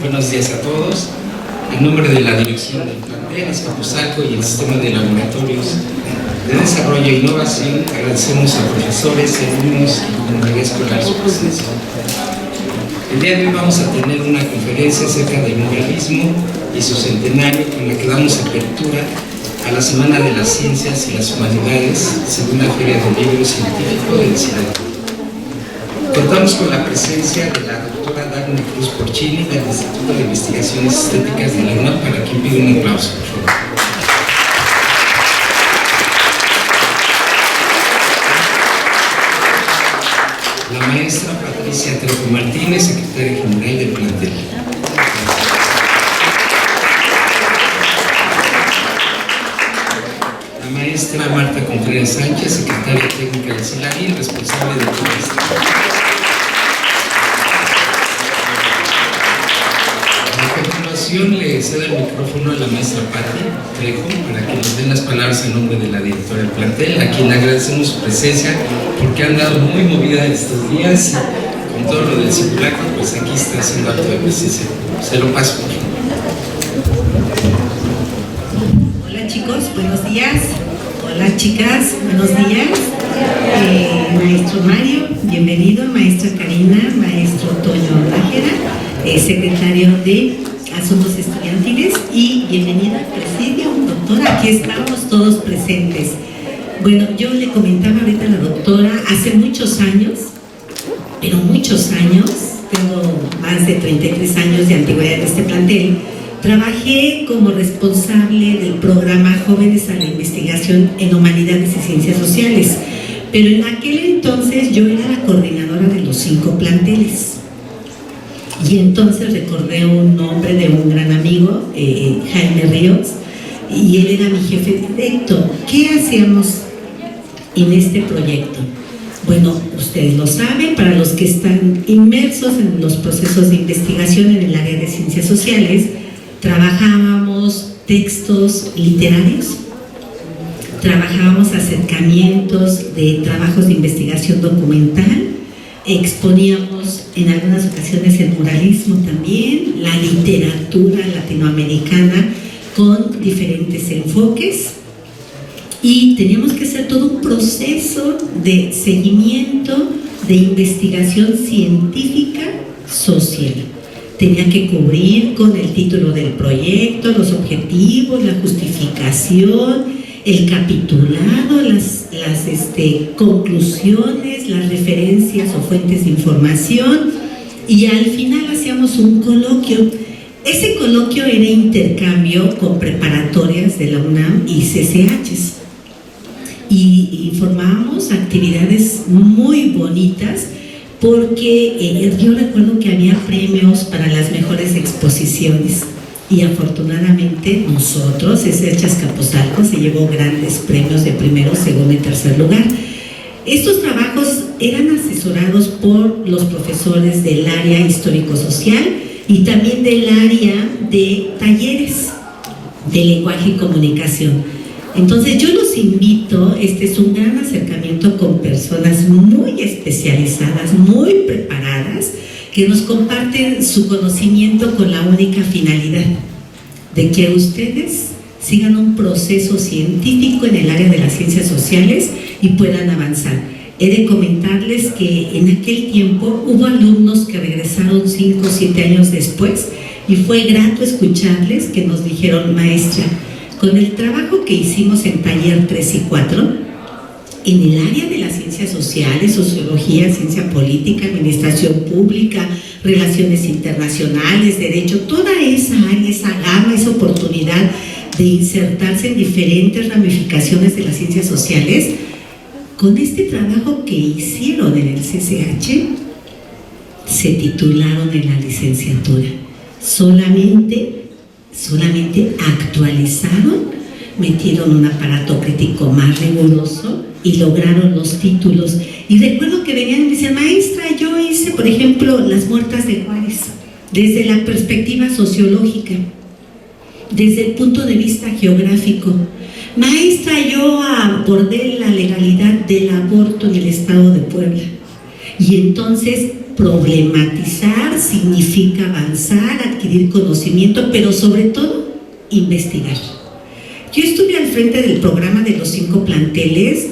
Buenos días a todos. En nombre de la dirección del plantel Azcapotzalco y el sistema de laboratorios de desarrollo e innovación, agradecemos a profesores, alumnos y comunidad escolar su presencia. El día de hoy vamos a tener una conferencia acerca del muralismo y su centenario, con la que damos apertura a la Semana de las Ciencias y las Humanidades, segunda Feria del Libro Científico de Ciudad. Contamos con la presencia de la doctora Dagny Cruz Porcini del Instituto de Investigaciones Estéticas de la UNAM, para quien pido un aplauso, por favor. La maestra Patricia Trejo Martínez, secretaria general del plantel. La maestra Marta Contreras Sánchez, secretaria técnica de CELAVI, responsable de todo esto. Le cedo el micrófono a la maestra Pati Trejo para que nos den las palabras en nombre de la directora del plantel, a quien agradecemos su presencia porque ha andado muy movida estos días con todo lo del simulacro. Pues aquí está haciendo acto de presencia. Se lo paso. Hola chicos, buenos días. Hola chicas, buenos días. Maestro Mario, bienvenido. Maestra Karina, maestro Toño Nájera, secretario de Asuntos Estudiantiles, y bienvenida al presidio, doctora. Aquí estamos todos presentes. Bueno, yo le comentaba ahorita a la doctora, hace muchos años, pero muchos años, tengo más de 33 años de antigüedad en este plantel, trabajé como responsable del programa Jóvenes a la Investigación en Humanidades y Ciencias Sociales, pero en aquel entonces yo era la coordinadora de los 5 planteles. Y entonces recordé un nombre de un gran amigo, Jaime Ríos, y él era mi jefe directo. ¿Qué hacíamos en este proyecto? Bueno, ustedes lo saben, para los que están inmersos en los procesos de investigación en el área de ciencias sociales, trabajábamos textos literarios, trabajábamos acercamientos de trabajos de investigación documental, exponíamos en algunas ocasiones el muralismo también, la literatura latinoamericana con diferentes enfoques, y teníamos que hacer todo un proceso de seguimiento de investigación científica social. Tenía que cubrir con el título del proyecto, los objetivos, la justificación, el capitulado, las conclusiones, las referencias o fuentes de información, y al final hacíamos un coloquio. Ese coloquio era intercambio con preparatorias de la UNAM y CCHs, y formábamos actividades muy bonitas porque yo recuerdo que había premios para las mejores exposiciones. Y afortunadamente nosotros, CCH Azcapotzalco, se llevó grandes premios de primero, segundo y tercer lugar. Estos trabajos eran asesorados por los profesores del área histórico-social y también del área de talleres de lenguaje y comunicación. Entonces yo los invito, este es un gran acercamiento con personas muy especializadas, muy preparadas, que nos comparten su conocimiento con la única finalidad de que ustedes sigan un proceso científico en el área de las ciencias sociales y puedan avanzar. He de comentarles que en aquel tiempo hubo alumnos que regresaron 5 o 7 años después, y fue grato escucharles que nos dijeron: maestra, con el trabajo que hicimos en taller 3 y 4, en el área de las ciencias sociales, sociología, ciencia política, administración pública, relaciones internacionales, derecho, toda esa área, esa gama, esa oportunidad de insertarse en diferentes ramificaciones de las ciencias sociales, con este trabajo que hicieron en el CCH, se titularon en la licenciatura. Solamente actualizaron, metieron un aparato crítico más riguroso y lograron los títulos. Y recuerdo que venían y me decían: maestra, yo hice, por ejemplo, las muertas de Juárez, desde la perspectiva sociológica, desde el punto de vista geográfico. Maestra, yo abordé la legalidad del aborto en el estado de Puebla. Y entonces problematizar significa avanzar, adquirir conocimiento, pero sobre todo investigar. Yo estuve al frente del programa de los 5 planteles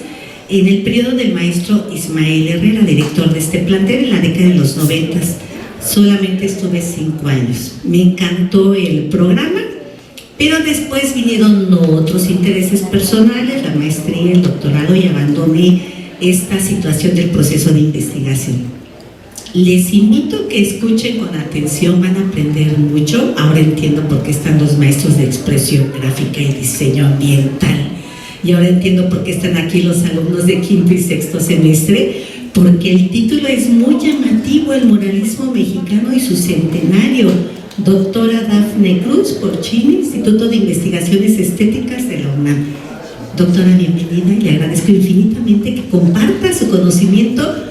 en el periodo del maestro Ismael Herrera, director de este plantel en la década de los 90. Solamente estuve 5 años. Me encantó el programa, pero después vinieron otros intereses personales, la maestría, el doctorado, y abandoné esta situación del proceso de investigación. Les invito a que escuchen con atención, van a aprender mucho. Ahora entiendo por qué están los maestros de expresión gráfica y diseño ambiental. Y ahora entiendo por qué están aquí los alumnos de 5º y 6º semestre, porque el título es muy llamativo: el muralismo mexicano y su centenario. Doctora Dafne Cruz Porcini, Instituto de Investigaciones Estéticas de la UNAM. Doctora, bienvenida, y le agradezco infinitamente que comparta su conocimiento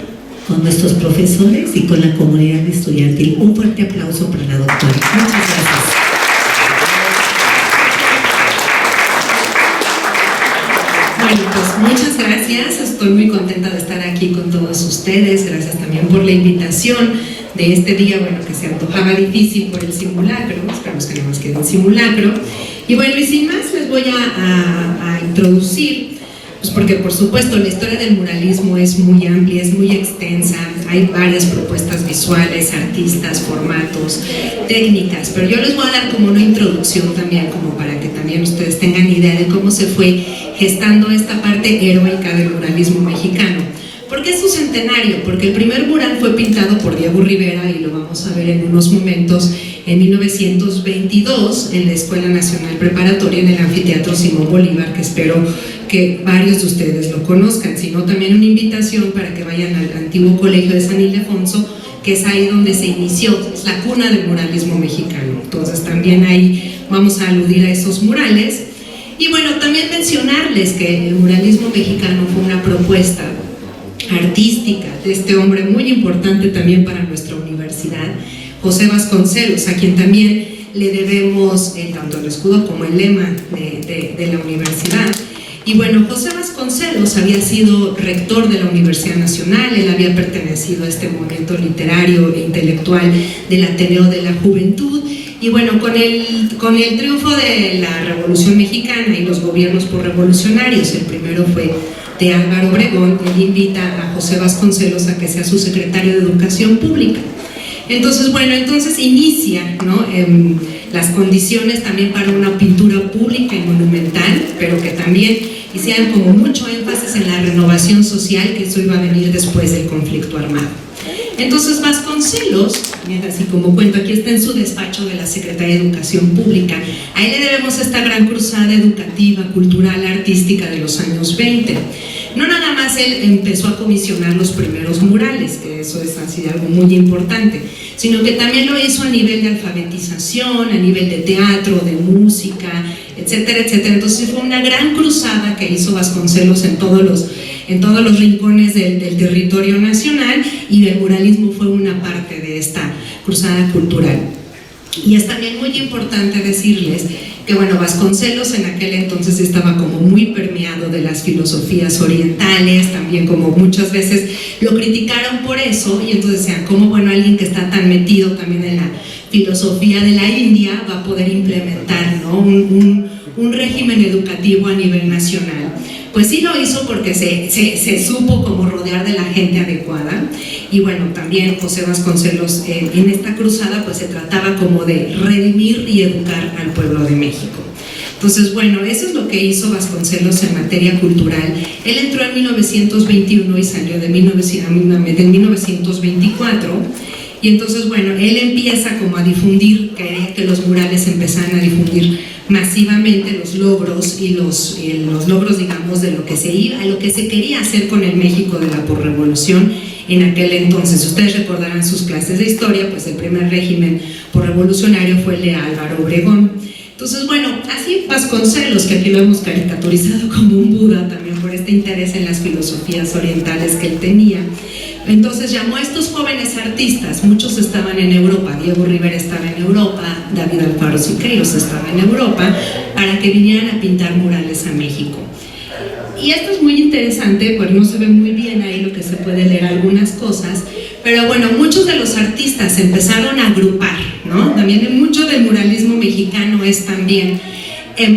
con nuestros profesores y con la comunidad estudiantil. Un fuerte aplauso para la doctora. Muchas gracias. Bueno, pues muchas gracias. Estoy muy contenta de estar aquí con todos ustedes. Gracias también por la invitación de este día, bueno, que se antojaba difícil por el simulacro. Esperamos que no más quede un simulacro. Y bueno, y sin más les voy a introducir, pues porque por supuesto la historia del muralismo es muy amplia, es muy extensa, hay varias propuestas visuales, artistas, formatos, técnicas, pero yo les voy a dar como una introducción también, como para que también ustedes tengan idea de cómo se fue gestando esta parte heroica del muralismo mexicano. ¿Por qué es su centenario? Porque el primer mural fue pintado por Diego Rivera, y lo vamos a ver en unos momentos, en 1922, en la Escuela Nacional Preparatoria, en el Anfiteatro Simón Bolívar, que espero que varios de ustedes lo conozcan, sino también una invitación para que vayan al antiguo Colegio de San Ildefonso, que es ahí donde se inició, es la cuna del muralismo mexicano. Entonces también ahí vamos a aludir a esos murales. Y bueno, también mencionarles que el muralismo mexicano fue una propuesta artística de este hombre muy importante también para nuestra universidad, José Vasconcelos, a quien también le debemos tanto el escudo como el lema de la universidad. Y bueno, José Vasconcelos había sido rector de la Universidad Nacional, él había pertenecido a este movimiento literario e intelectual del Ateneo de la Juventud, y bueno, con el triunfo de la Revolución Mexicana y los gobiernos revolucionarios, el primero fue de Álvaro Obregón, él invita a José Vasconcelos a que sea su secretario de Educación Pública. Entonces, bueno, inicia, ¿no?, las condiciones también para una pintura pública y monumental, pero que también hicieran como mucho énfasis en la renovación social, que eso iba a venir después del conflicto armado. Entonces Vasconcelos, así como cuento, aquí está en su despacho de la Secretaría de Educación Pública, a él le debemos esta gran cruzada educativa, cultural, artística de los años 20. No nada más él empezó a comisionar los primeros murales, que eso es así algo muy importante, sino que también lo hizo a nivel de alfabetización, a nivel de teatro, de música, etcétera, etcétera. Entonces fue una gran cruzada que hizo Vasconcelos en todos los rincones del territorio nacional, y el muralismo fue una parte de esta cruzada cultural. Y es también muy importante decirles que bueno, Vasconcelos en aquel entonces estaba como muy permeado de las filosofías orientales, también como muchas veces lo criticaron por eso, y entonces decían, ¿cómo bueno alguien que está tan metido también en la filosofía de la India va a poder implementar, ¿no?, un régimen educativo a nivel nacional? Pues sí lo hizo porque se supo como rodear de la gente adecuada. Y bueno, también José Vasconcelos en esta cruzada pues se trataba como de redimir y educar al pueblo de México. Entonces bueno, eso es lo que hizo Vasconcelos en materia cultural. Él entró en 1921 y salió de 1924. Y entonces bueno, él empieza como a difundir, quería que los murales empezaran a difundir masivamente los logros y los logros, digamos, de lo que se quería hacer con el México de la posrevolución en aquel entonces. Ustedes recordarán sus clases de historia, pues el primer régimen posrevolucionario fue el de Álvaro Obregón. Entonces, bueno, así Vasconcelos, que aquí lo hemos caricaturizado como un Buda también por este interés en las filosofías orientales que él tenía. Entonces llamó a estos jóvenes artistas, muchos estaban en Europa, Diego Rivera estaba en Europa, David Alfaro Siqueiros estaba en Europa, para que vinieran a pintar murales a México. Y esto es muy interesante, pues no se ve muy bien ahí lo que se puede leer algunas cosas, pero bueno, muchos de los artistas empezaron a agrupar, ¿no? También mucho del muralismo mexicano es también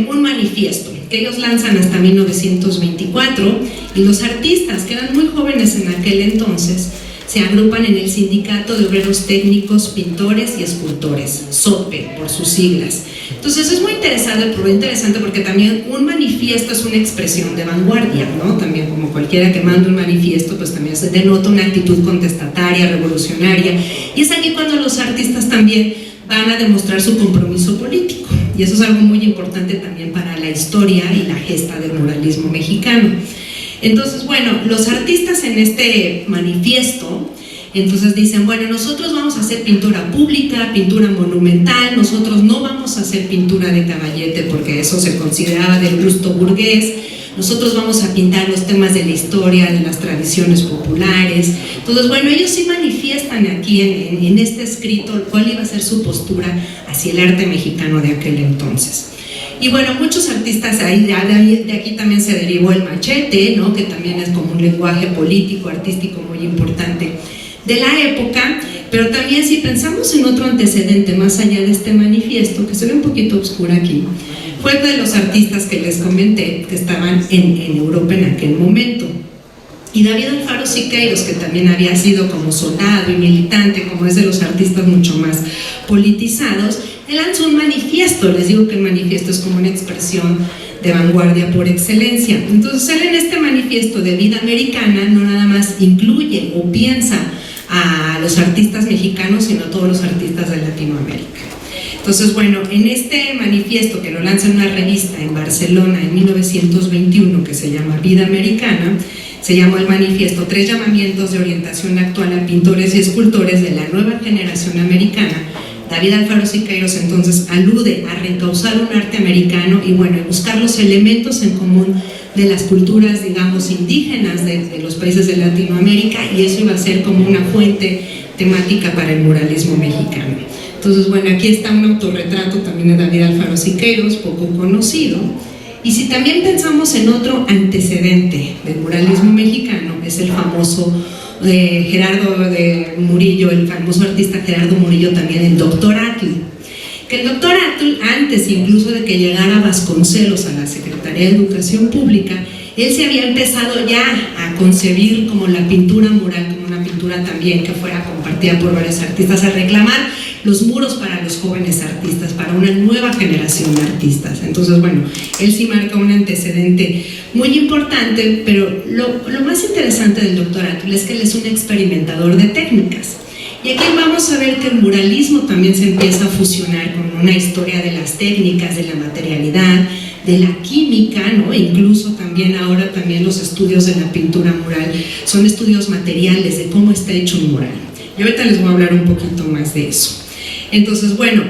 un manifiesto que ellos lanzan hasta 1924, y los artistas, que eran muy jóvenes en aquel entonces, se agrupan en el Sindicato de Obreros Técnicos, Pintores y Escultores, SOPE, por sus siglas. Entonces es muy interesante porque también un manifiesto es una expresión de vanguardia, ¿no? También como cualquiera que manda un manifiesto, pues también se denota una actitud contestataria, revolucionaria, y es aquí cuando los artistas también van a demostrar su compromiso político, y eso es algo muy importante también para la historia y la gesta del muralismo mexicano. Entonces, bueno, los artistas en este manifiesto, entonces dicen, bueno, nosotros vamos a hacer pintura pública, pintura monumental, nosotros no vamos a hacer pintura de caballete porque eso se consideraba del gusto burgués, nosotros vamos a pintar los temas de la historia, de las tradiciones populares. Entonces, bueno, ellos sí manifiestan aquí en este escrito cuál iba a ser su postura hacia el arte mexicano de aquel entonces. Y bueno, muchos artistas, de aquí también se derivó el machete, ¿no? Que también es como un lenguaje político, artístico muy importante de la época, pero también si pensamos en otro antecedente más allá de este manifiesto, que se ve un poquito oscuro aquí, fue de los artistas que les comenté que estaban en Europa en aquel momento. Y David Alfaro Siqueiros, que también había sido como soldado y militante, como es de los artistas mucho más politizados, él lanzó un manifiesto. Les digo que el manifiesto es como una expresión de vanguardia por excelencia. Entonces él en este manifiesto de vida americana no nada más incluye o piensa a los artistas mexicanos, sino a todos los artistas de Latinoamérica. Entonces, bueno, en este manifiesto que lo lanza en una revista en Barcelona en 1921, que se llama Vida Americana, se llamó el manifiesto 3 llamamientos de orientación actual a pintores y escultores de la nueva generación americana. David Alfaro Siqueiros entonces alude a reencauzar un arte americano y bueno, buscar los elementos en común de las culturas, digamos, indígenas de los países de Latinoamérica, y eso iba a ser como una fuente temática para el muralismo mexicano. Entonces, bueno, aquí está un autorretrato también de David Alfaro Siqueiros, poco conocido. Y si también pensamos en otro antecedente del muralismo mexicano, es el famoso Gerardo de Murillo, el famoso artista Gerardo Murillo, también el Dr. Atl. Que el Dr. Atl, antes incluso de que llegara Vasconcelos a la Secretaría de Educación Pública, él se había empezado ya a concebir como la pintura mural, como una pintura también que fuera compartida por varios artistas, a reclamar los muros para los jóvenes artistas, para una nueva generación de artistas. Entonces, bueno, él sí marca un antecedente muy importante, pero lo más interesante del Dr. Atl es que él es un experimentador de técnicas. Y aquí vamos a ver que el muralismo también se empieza a fusionar con una historia de las técnicas, de la materialidad, de la química, ¿no? E incluso también ahora también los estudios de la pintura mural son estudios materiales de cómo está hecho un mural. Y ahorita les voy a hablar un poquito más de eso. Entonces, bueno,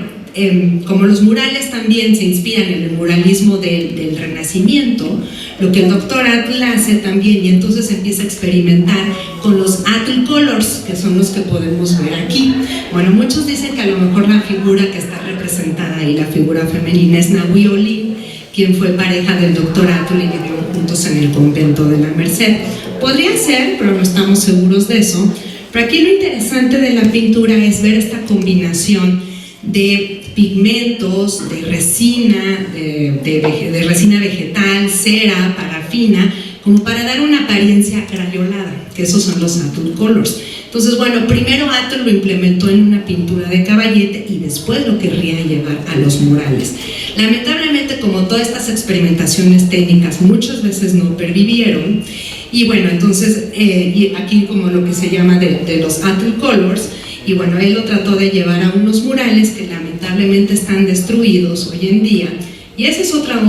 como los murales también se inspiran en el muralismo del Renacimiento, lo que el Dr. Atl hace también, y entonces empieza a experimentar con los Atl Colors, que son los que podemos ver aquí. Bueno, muchos dicen que a lo mejor la figura que está representada ahí, la figura femenina, es Nahui Olin, quien fue pareja del Dr. Atl y vivieron juntos en el convento de la Merced. Podría ser, pero no estamos seguros de eso. Pero aquí lo interesante de la pintura es ver esta combinación de pigmentos, de resina, de resina vegetal, cera, parafina, como para dar una apariencia crayolada, que esos son los Atl Colors. Entonces, bueno, primero Atl lo implementó en una pintura de caballete y después lo querría llevar a los murales. Lamentablemente, como todas estas experimentaciones técnicas muchas veces no pervivieron, y bueno, entonces y aquí como lo que se llama de los Atl Colors, y bueno, él lo trató de llevar a unos murales que lamentablemente están destruidos hoy en día. Y esa es otra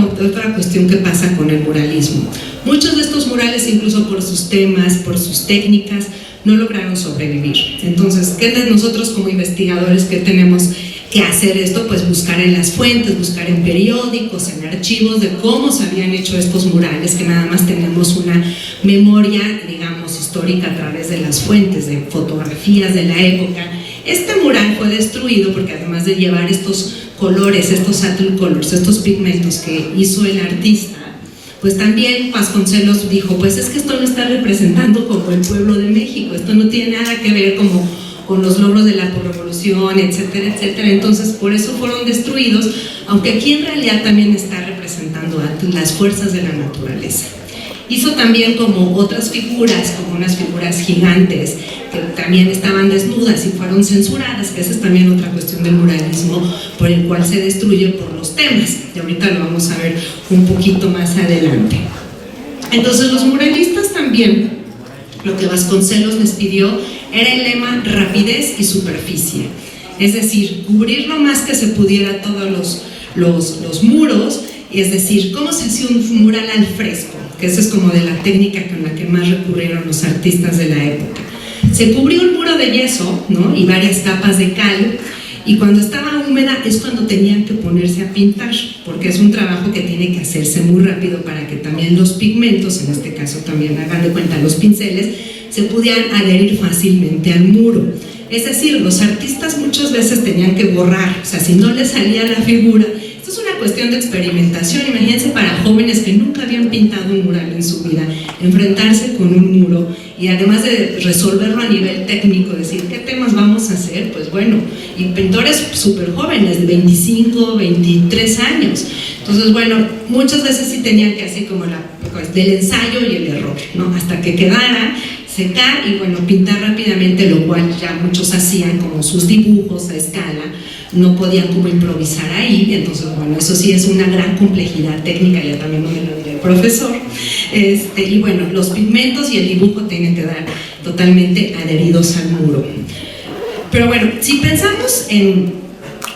cuestión que pasa con el muralismo. Muchos de estos murales, incluso por sus temas, por sus técnicas, no lograron sobrevivir. Entonces, ¿qué de nosotros como investigadores que tenemos que hacer esto? Pues buscar en las fuentes, buscar en periódicos, en archivos de cómo se habían hecho estos murales, que nada más tenemos una memoria, digamos, histórica a través de las fuentes, de fotografías de la época. Este mural fue destruido porque además de llevar estos colores, estos Atl Colors, estos pigmentos que hizo el artista, pues también Vasconcelos dijo, pues es que esto no está representando como el pueblo de México, esto no tiene nada que ver como con los logros de la revolución, etcétera, etcétera. Entonces por eso fueron destruidos, aunque aquí en realidad también está representando a las fuerzas de la naturaleza. Hizo también como otras figuras, como unas figuras gigantes que también estaban desnudas y fueron censuradas, que esa es también otra cuestión del muralismo, por el cual se destruye por los temas, y ahorita lo vamos a ver un poquito más adelante. Entonces los muralistas también, lo que Vasconcelos les pidió era el lema rapidez y superficie, es decir, cubrir lo más que se pudiera todos los muros, es decir, cómo se hacía un mural al fresco, que esa es como de la técnica con la que más recurrieron los artistas de la época. Se cubrió un muro de yeso, ¿no? Y varias capas de cal, y cuando estaba húmeda es cuando tenían que ponerse a pintar, porque es un trabajo que tiene que hacerse muy rápido para que también los pigmentos, en este caso también hagan de cuenta los pinceles, se pudieran adherir fácilmente al muro. Es decir, los artistas muchas veces tenían que borrar, o sea, si no les salía la figura. Esto es una cuestión de experimentación. Imagínense para jóvenes que nunca habían pintado un mural en su vida, enfrentarse con un muro y además de resolverlo a nivel técnico, decir qué temas vamos a hacer, pues bueno, y pintores súper jóvenes, de 25, 23 años. Entonces, bueno, muchas veces sí tenían que así como del ensayo y el error, ¿no? Hasta que quedara, secar y bueno, pintar rápidamente, lo cual ya muchos hacían como sus dibujos a escala, no podían como improvisar ahí. Entonces bueno, eso sí es una gran complejidad técnica, ya también no me lo dirá el profesor, y bueno, los pigmentos y el dibujo tienen que dar totalmente adheridos al muro. Pero bueno, si pensamos en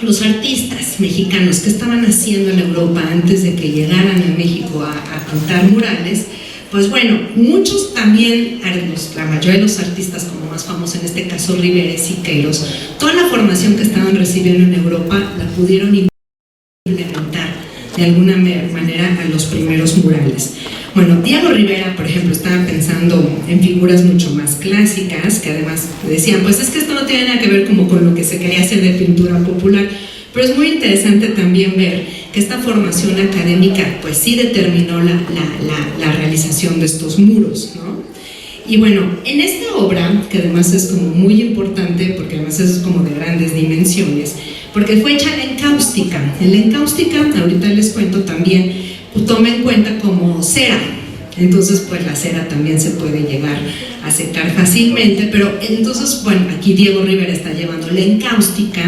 los artistas mexicanos que estaban haciendo en Europa antes de que llegaran a México a pintar murales, pues bueno, muchos también, la mayoría de los artistas como más famosos, en este caso Rivera y Siqueiros, toda la formación que estaban recibiendo en Europa la pudieron implementar de alguna manera a los primeros murales. Bueno, Diego Rivera, por ejemplo, estaba pensando en figuras mucho más clásicas, que además decían, pues es que esto no tiene nada que ver como con lo que se quería hacer de pintura popular, pero es muy interesante también ver que esta formación académica pues sí determinó la realización de estos muros, ¿no? Y bueno, en esta obra, que además es como muy importante, porque además es como de grandes dimensiones, porque fue hecha en encáustica. En la encáustica, ahorita les cuento también, toma en cuenta como cera, entonces pues la cera también se puede llegar a secar fácilmente, pero entonces, bueno, aquí Diego Rivera está llevando la encáustica,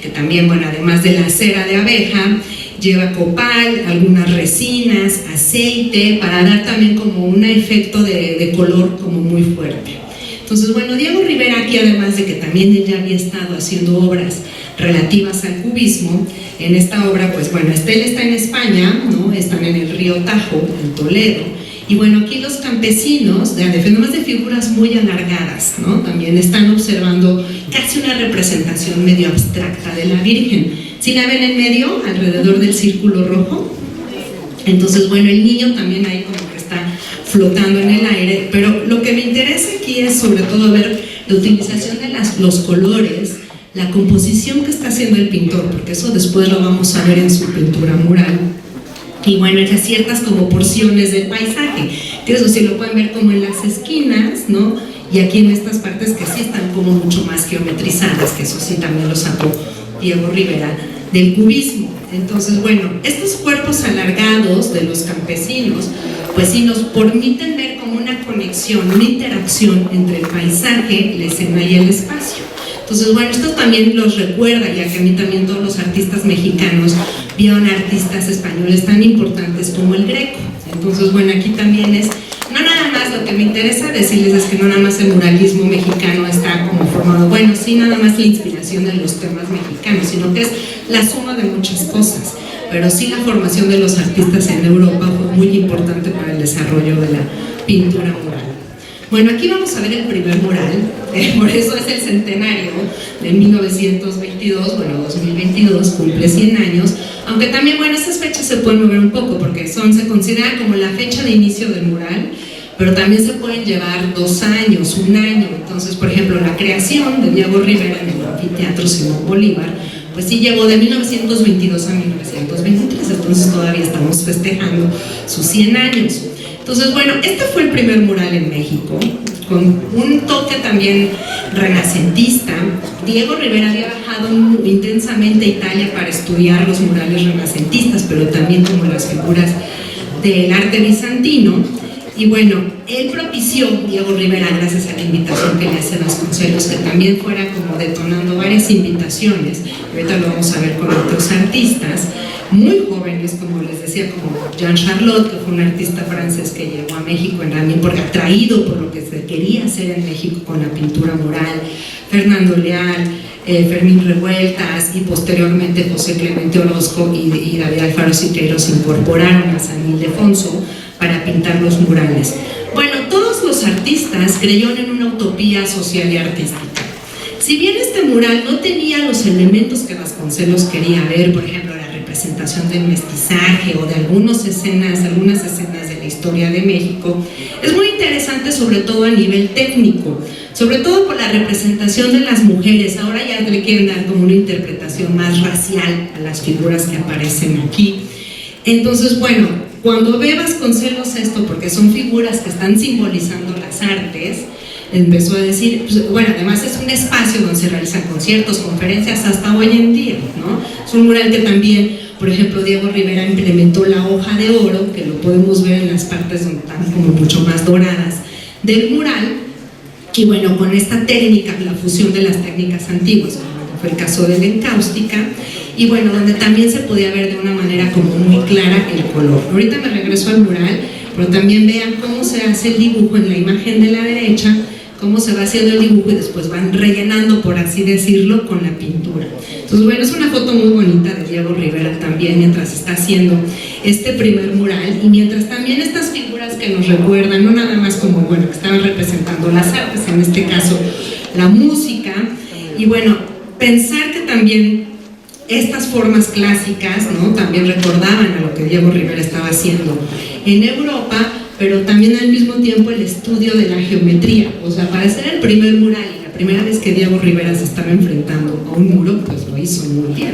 que también, bueno, además de la cera de abeja, lleva copal, algunas resinas, aceite, para dar también como un efecto de color como muy fuerte. Entonces, bueno, Diego Rivera aquí, además de que también él ya había estado haciendo obras relativas al cubismo, en esta obra, pues bueno, él está en España, ¿no? Están en el río Tajo, en Toledo, y bueno, aquí los campesinos, además de figuras muy alargadas, ¿no? También están observando casi una representación medio abstracta de la Virgen. ¿Sí la ven en medio, alrededor del círculo rojo? Entonces, bueno, el niño también ahí como que está flotando en el aire, pero lo que me interesa aquí es sobre todo ver la utilización de los colores, la composición que está haciendo el pintor, porque eso después lo vamos a ver en su pintura mural. Y bueno, en las ciertas como porciones del paisaje, que eso sí lo pueden ver como en las esquinas, ¿no? Y aquí en estas partes que sí están como mucho más geometrizadas, que eso sí también lo sacó Diego Rivera del cubismo. Entonces, bueno, estos cuerpos alargados de los campesinos, pues sí nos permiten ver como una conexión, una interacción entre el paisaje, la escena y el espacio. Entonces, bueno, esto también los recuerda, ya que a mí también todos los artistas mexicanos vieron artistas españoles tan importantes como el Greco. Entonces, bueno, aquí también es, no nada más, lo que me interesa decirles es que no nada más el muralismo mexicano está como formado, bueno, sí, nada más la inspiración de los temas mexicanos, sino que es la suma de muchas cosas. Pero sí la formación de los artistas en Europa fue muy importante para el desarrollo de la pintura mural. Bueno, aquí vamos a ver el primer mural, por eso es el centenario de 1922, bueno, 2022, cumple 100 años, aunque también, bueno, estas fechas se pueden mover un poco, porque se considera como la fecha de inicio del mural, pero también se pueden llevar 2 años, 1 año. Entonces, por ejemplo, la creación de Diego Rivera en el Anfiteatro Simón Bolívar, pues sí llegó de 1922 a 1923, entonces todavía estamos festejando sus 100 años. Entonces, bueno, este fue el primer mural en México, con un toque también renacentista. Diego Rivera había viajado intensamente a Italia para estudiar los murales renacentistas, pero también como las figuras del arte bizantino. Y bueno, él propició, Diego Rivera, gracias a la invitación que le hace Vasconcelos, que también fuera como detonando varias invitaciones. Ahorita lo vamos a ver con otros artistas muy jóvenes, como les decía, como Jean Charlotte, que fue un artista francés que llegó a México también porque atraído por lo que se quería hacer en México con la pintura mural, Fernando Leal, Fermín Revueltas y posteriormente José Clemente Orozco y David Alfaro Siqueiros incorporaron a San Ildefonso para pintar los murales. Bueno, todos los artistas creyeron en una utopía social y artística. Si bien este mural no tenía los elementos que Vasconcelos quería ver, por ejemplo, la representación del mestizaje o de algunas escenas de la historia de México, es muy interesante sobre todo a nivel técnico, sobre todo por la representación de las mujeres. Ahora ya le quieren dar como una interpretación más racial a las figuras que aparecen aquí. Entonces, bueno, cuando ve Vasconcelos esto, porque son figuras que están simbolizando las artes, empezó a decir, pues, bueno, además es un espacio donde se realizan conciertos, conferencias, hasta hoy en día, ¿no? Es un mural que también, por ejemplo, Diego Rivera implementó la hoja de oro, que lo podemos ver en las partes donde están como mucho más doradas del mural, y bueno, con esta técnica, la fusión de las técnicas antiguas, como fue el caso de la encáustica, y bueno, donde también se podía ver de una manera como muy clara el color. Ahorita me regreso al mural, pero también vean cómo se hace el dibujo en la imagen de la derecha, cómo se va haciendo el dibujo y después van rellenando, por así decirlo, con la pintura. Entonces, bueno, es una foto muy bonita de Diego Rivera también mientras está haciendo este primer mural y mientras también estas figuras que nos recuerdan, no nada más como, bueno, que estaban representando las artes, en este caso la música, y bueno, pensar que también estas formas clásicas, ¿no?, también recordaban a lo que Diego Rivera estaba haciendo en Europa, pero también al mismo tiempo el estudio de la geometría. O sea, para hacer el primer mural y la primera vez que Diego Rivera se estaba enfrentando a un muro, pues lo hizo muy bien,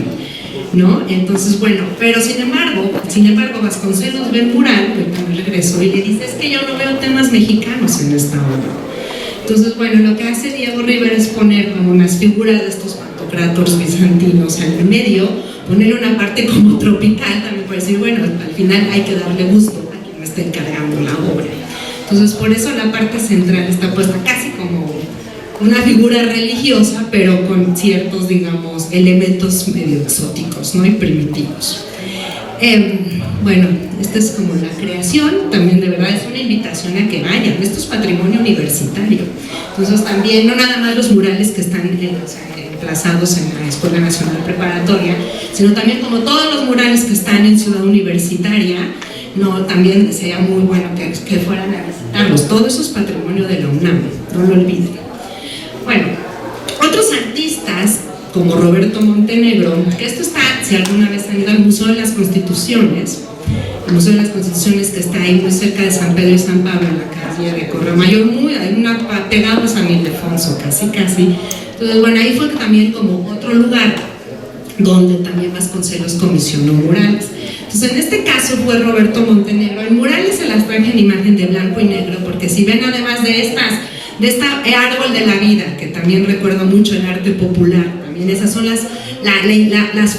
¿no? Entonces, bueno, pero sin embargo, Vasconcelos ve el mural, ahorita me regreso, y le dice, es que yo no veo temas mexicanos en esta obra. Entonces, bueno, lo que hace Diego Rivera es poner como unas figuras de estos pantocrátoros bizantinos en el medio, ponerle una parte como tropical, también puede decir, bueno, al final hay que darle gusto a quien me está encargando la obra. Entonces, por eso la parte central está puesta casi como una figura religiosa, pero con ciertos, digamos, elementos medio exóticos, ¿no?, y primitivos. Bueno, esta es como la creación, también de verdad es una invitación a que vayan, esto es patrimonio universitario, entonces también no nada más los murales que están emplazados en la Escuela Nacional Preparatoria, sino también como todos los murales que están en Ciudad Universitaria, no, también sería muy bueno que fueran a visitarlos, todo eso es patrimonio de la UNAM, no lo olviden. Bueno, otros artistas como Roberto Montenegro, que esto está, si alguna vez han ido al Museo de las Constituciones, el Museo de las Constituciones que está ahí muy cerca de San Pedro y San Pablo, en la calle de Corremayor, pegado a San Ildefonso, casi. Entonces, bueno, ahí fue también como otro lugar donde también Vasconcelos comisionó murales. Entonces, en este caso fue Roberto Montenegro. El mural se las traje en imagen de blanco y negro, porque si ven además de esta árbol de la vida, que también recuerda mucho el arte popular, también esas son las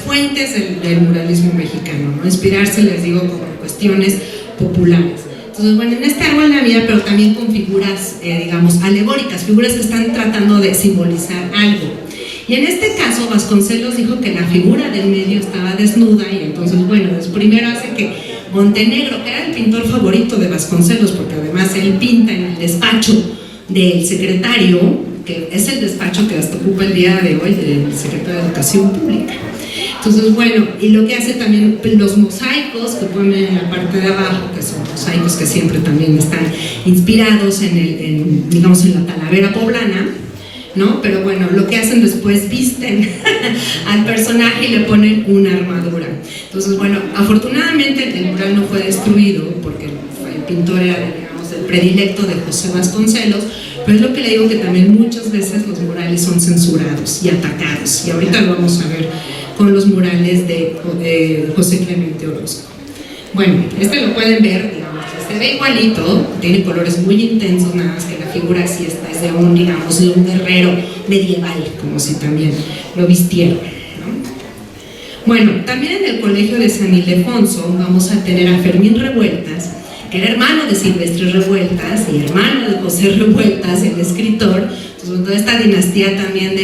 fuentes del muralismo mexicano, ¿no? Inspirarse, les digo, como cuestiones populares. Entonces, bueno, en este árbol de la vida, pero también con figuras, digamos, alegóricas, figuras que están tratando de simbolizar algo. Y en este caso, Vasconcelos dijo que la figura del medio estaba desnuda, y entonces, bueno, primero hace que Montenegro, que era el pintor favorito de Vasconcelos, porque además él pinta en el despacho del secretario, que es el despacho que hasta ocupa el día de hoy del secretario de Educación Pública. Entonces, bueno, y lo que hace también los mosaicos que ponen en la parte de abajo, que son mosaicos que siempre también están inspirados digamos, en la Talavera poblana, ¿no? Pero bueno, lo que hacen después, visten al personaje y le ponen una armadura. Entonces, bueno, afortunadamente el mural no fue destruido porque el pintor era, digamos, el predilecto de José Vasconcelos. Pero es lo que le digo, que también muchas veces los murales son censurados y atacados, y ahorita lo vamos a ver con los murales de José Clemente Orozco. Bueno, este lo pueden ver, digamos, se ve igualito, tiene colores muy intensos, nada más que la figura así está, es de un, digamos, de un guerrero medieval, como si también lo vistieran, ¿no? Bueno, también en el colegio de San Ildefonso vamos a tener a Fermín Revueltas, que era hermano de Silvestre Revueltas y hermano de José Revueltas, el escritor. Entonces, toda esta dinastía también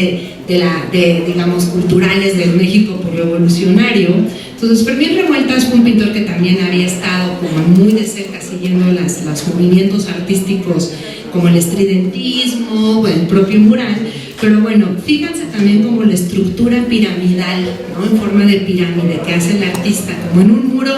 digamos, culturales del México revolucionario. Entonces, Fermín Revueltas fue un pintor que también había estado como muy de cerca siguiendo los movimientos artísticos como el estridentismo o el propio mural. Pero bueno, fíjense también como la estructura piramidal, ¿no? En forma de pirámide que hace el artista, como en un muro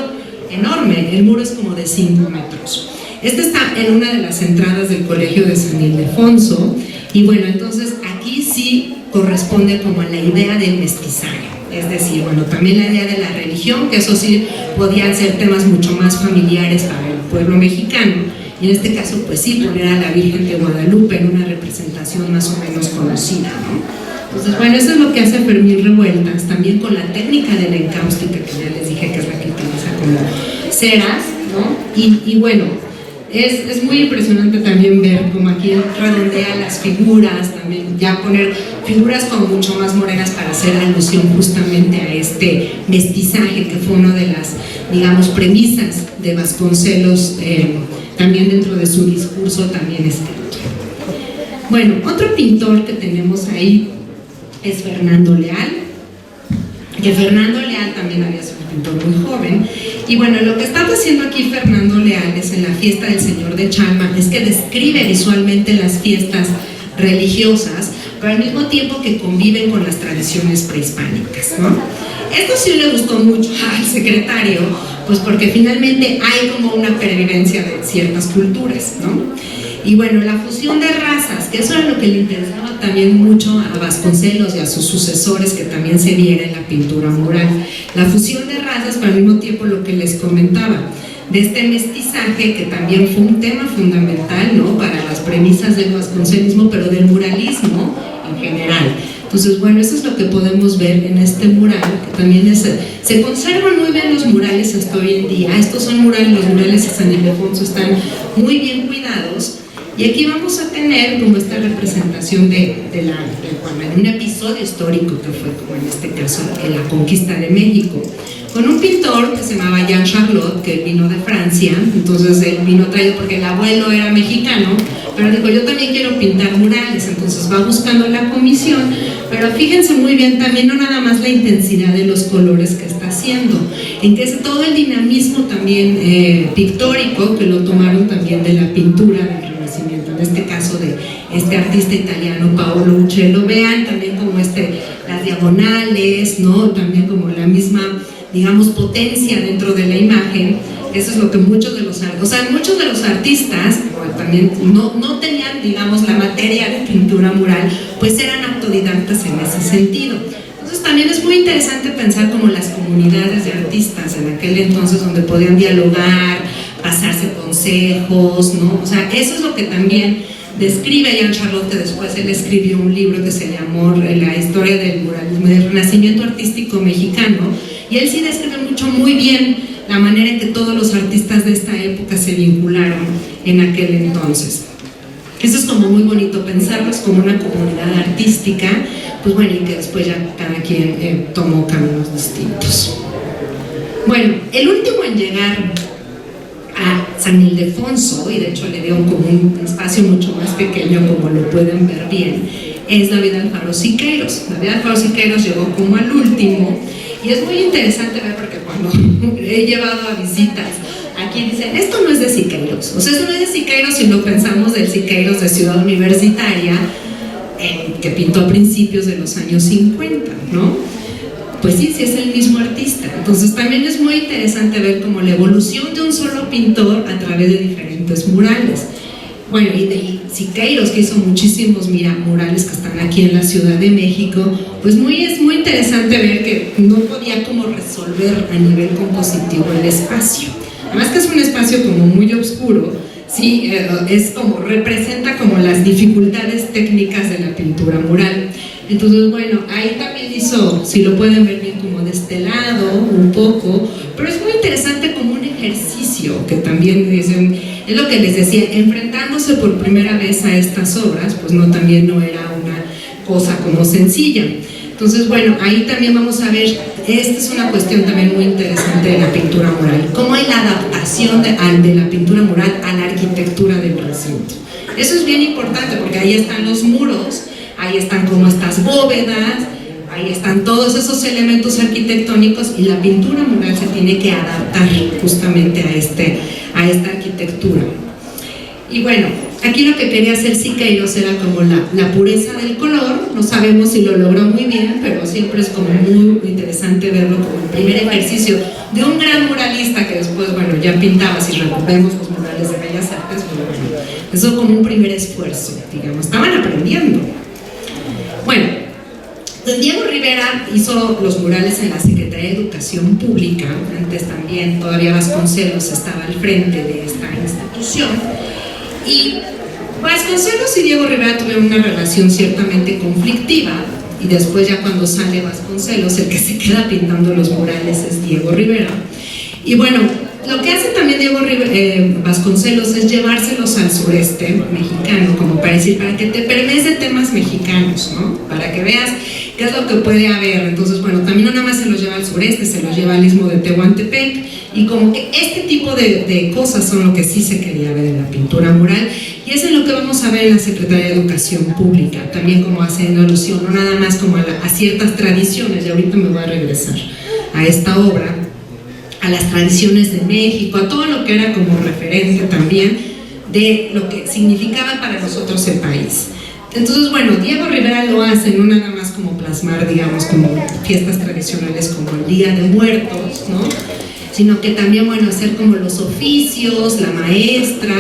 enorme. El muro es como de 5 metros. Este está en una de las entradas del colegio de San Ildefonso. Y bueno, entonces aquí sí corresponde como a la idea del mestizaje. Es decir, bueno, también la idea de la religión, que eso sí podían ser temas mucho más familiares para el pueblo mexicano. Y en este caso, pues sí, poner a la Virgen de Guadalupe en una representación más o menos conocida, ¿no? Entonces, bueno, eso es lo que hace Fermín Revueltas, también con la técnica de la encáustica, que ya les dije que es la que utiliza como ceras, ¿no? Y bueno, es muy impresionante también ver cómo aquí redondea las figuras, también ya poner figuras como mucho más morenas para hacer alusión justamente a este mestizaje, que fue una de las, digamos, premisas de Vasconcelos, también dentro de su discurso también escrito. Bueno, otro pintor que tenemos ahí es Fernando Leal, que Fernando Leal también había sido un pintor muy joven. Y bueno, lo que está haciendo aquí Fernando Leal es en la fiesta del Señor de Chalma, es que describe visualmente las fiestas religiosas, pero al mismo tiempo que conviven con las tradiciones prehispánicas, ¿no? Esto sí le gustó mucho al secretario, pues porque finalmente hay como una pervivencia de ciertas culturas, ¿no? Y bueno, la fusión de razas, que eso era lo que le interesaba también mucho a Vasconcelos y a sus sucesores, que también se viera en la pintura mural. La fusión de razas, pero al mismo tiempo lo que les comentaba, de este mestizaje, que también fue un tema fundamental, ¿no?, para las premisas del vasconcelismo, pero del muralismo en general. Entonces, bueno, eso es lo que podemos ver en este mural, que también se conservan muy bien los murales hasta hoy en día. Estos son murales, los murales de San Ildefonso están muy bien cuidados. Y aquí vamos a tener como esta representación de un episodio histórico que fue, como en este caso, en la conquista de México, con un pintor que se llamaba Jean Charlot, que vino de Francia. Entonces él vino traído porque el abuelo era mexicano, pero dijo, yo también quiero pintar murales. Entonces va buscando la comisión, pero fíjense muy bien también, no nada más la intensidad de los colores que está haciendo, en que es todo el dinamismo también pictórico, que lo tomaron también de la pintura del Renacimiento, en este caso de este artista italiano Paolo Uccello. Vean también como las diagonales, ¿no? También como la misma, digamos, potencia dentro de la imagen. Eso es lo que muchos de los artistas también no tenían, digamos, la materia de pintura mural, pues eran autodidactas en ese sentido. Entonces también es muy interesante pensar como las comunidades de artistas en aquel entonces, donde podían dialogar, pasarse consejos, ¿no? O sea, eso es lo que también describe Jean Charlot, que después él escribió un libro que se llamó La historia del muralismo, del renacimiento artístico mexicano, y él sí describe muy bien la manera en que todos los artistas de esta época se vincularon en aquel entonces. Eso es como muy bonito, pensarlos como una comunidad artística, pues bueno, y que después ya cada quien tomó caminos distintos. Bueno, el último en llegar a San Ildefonso, y de hecho le dio como un espacio mucho más pequeño, como lo pueden ver bien, es David Alfaro Siqueiros. David Alfaro Siqueiros llegó como al último, y es muy interesante ver, porque cuando he llevado a visitas aquí dicen, esto no es de Siqueiros, o sea, eso no es de Siqueiros si lo pensamos del Siqueiros de Ciudad Universitaria, que pintó a principios de los años 50, ¿no? Pues sí, es el mismo artista. Entonces también es muy interesante ver como la evolución de un solo pintor a través de diferentes murales. Bueno, y de Siqueiros, que hizo muchísimos murales que están aquí en la Ciudad de México, pues es muy interesante ver que no podía como resolver a nivel compositivo el espacio. Además que es un espacio como muy oscuro, Sí, es como, representa como las dificultades técnicas de la pintura mural. Entonces, bueno, ahí también hizo, si lo pueden ver bien, como de este lado, un poco, pero es muy interesante como un ejercicio, que también es lo que les decía, enfrentándose por primera vez a estas obras, pues no, también no era una cosa como sencilla. Entonces, bueno, ahí también vamos a ver, esta es una cuestión también muy interesante de la pintura mural, cómo hay la adaptación de la pintura mural a la arquitectura del recinto. Eso es bien importante porque ahí están los muros, ahí están como estas bóvedas, ahí están todos esos elementos arquitectónicos y la pintura mural se tiene que adaptar justamente a esta arquitectura. Y bueno, aquí lo que quería hacer Siqueiros era como la pureza del color. No sabemos si lo logró muy bien, pero siempre es como muy interesante verlo como el primer ejercicio de un gran muralista que después, bueno, ya pintaba, si recordemos los murales de Bellas Artes, bueno, eso como un primer esfuerzo, digamos, estaban aprendiendo. Bueno, Diego Rivera hizo los murales en la Secretaría de Educación Pública, antes también todavía Vasconcelos estaba al frente de esta institución, y Vasconcelos y Diego Rivera tuvieron una relación ciertamente conflictiva, y después ya cuando sale Vasconcelos, el que se queda pintando los murales es Diego Rivera. Y bueno, lo que hace también Vasconcelos es llevárselos al sureste mexicano, como para decir, para que te permees de temas mexicanos, ¿no? Para que veas qué es lo que puede haber. Entonces, bueno, también no nada más se los lleva al sureste, se los lleva al istmo de Tehuantepec, y como que este tipo de cosas son lo que sí se quería ver en la pintura mural, y eso es lo que vamos a ver en la Secretaría de Educación Pública, también como haciendo alusión, no nada más como a ciertas tradiciones, y ahorita me voy a regresar a esta obra, a las tradiciones de México, a todo lo que era como referente también de lo que significaba para nosotros el país. Entonces, bueno, Diego Rivera lo hace no nada más como plasmar, digamos, como fiestas tradicionales como el Día de Muertos, ¿no? Sino que también, bueno, hacer como los oficios, la maestra,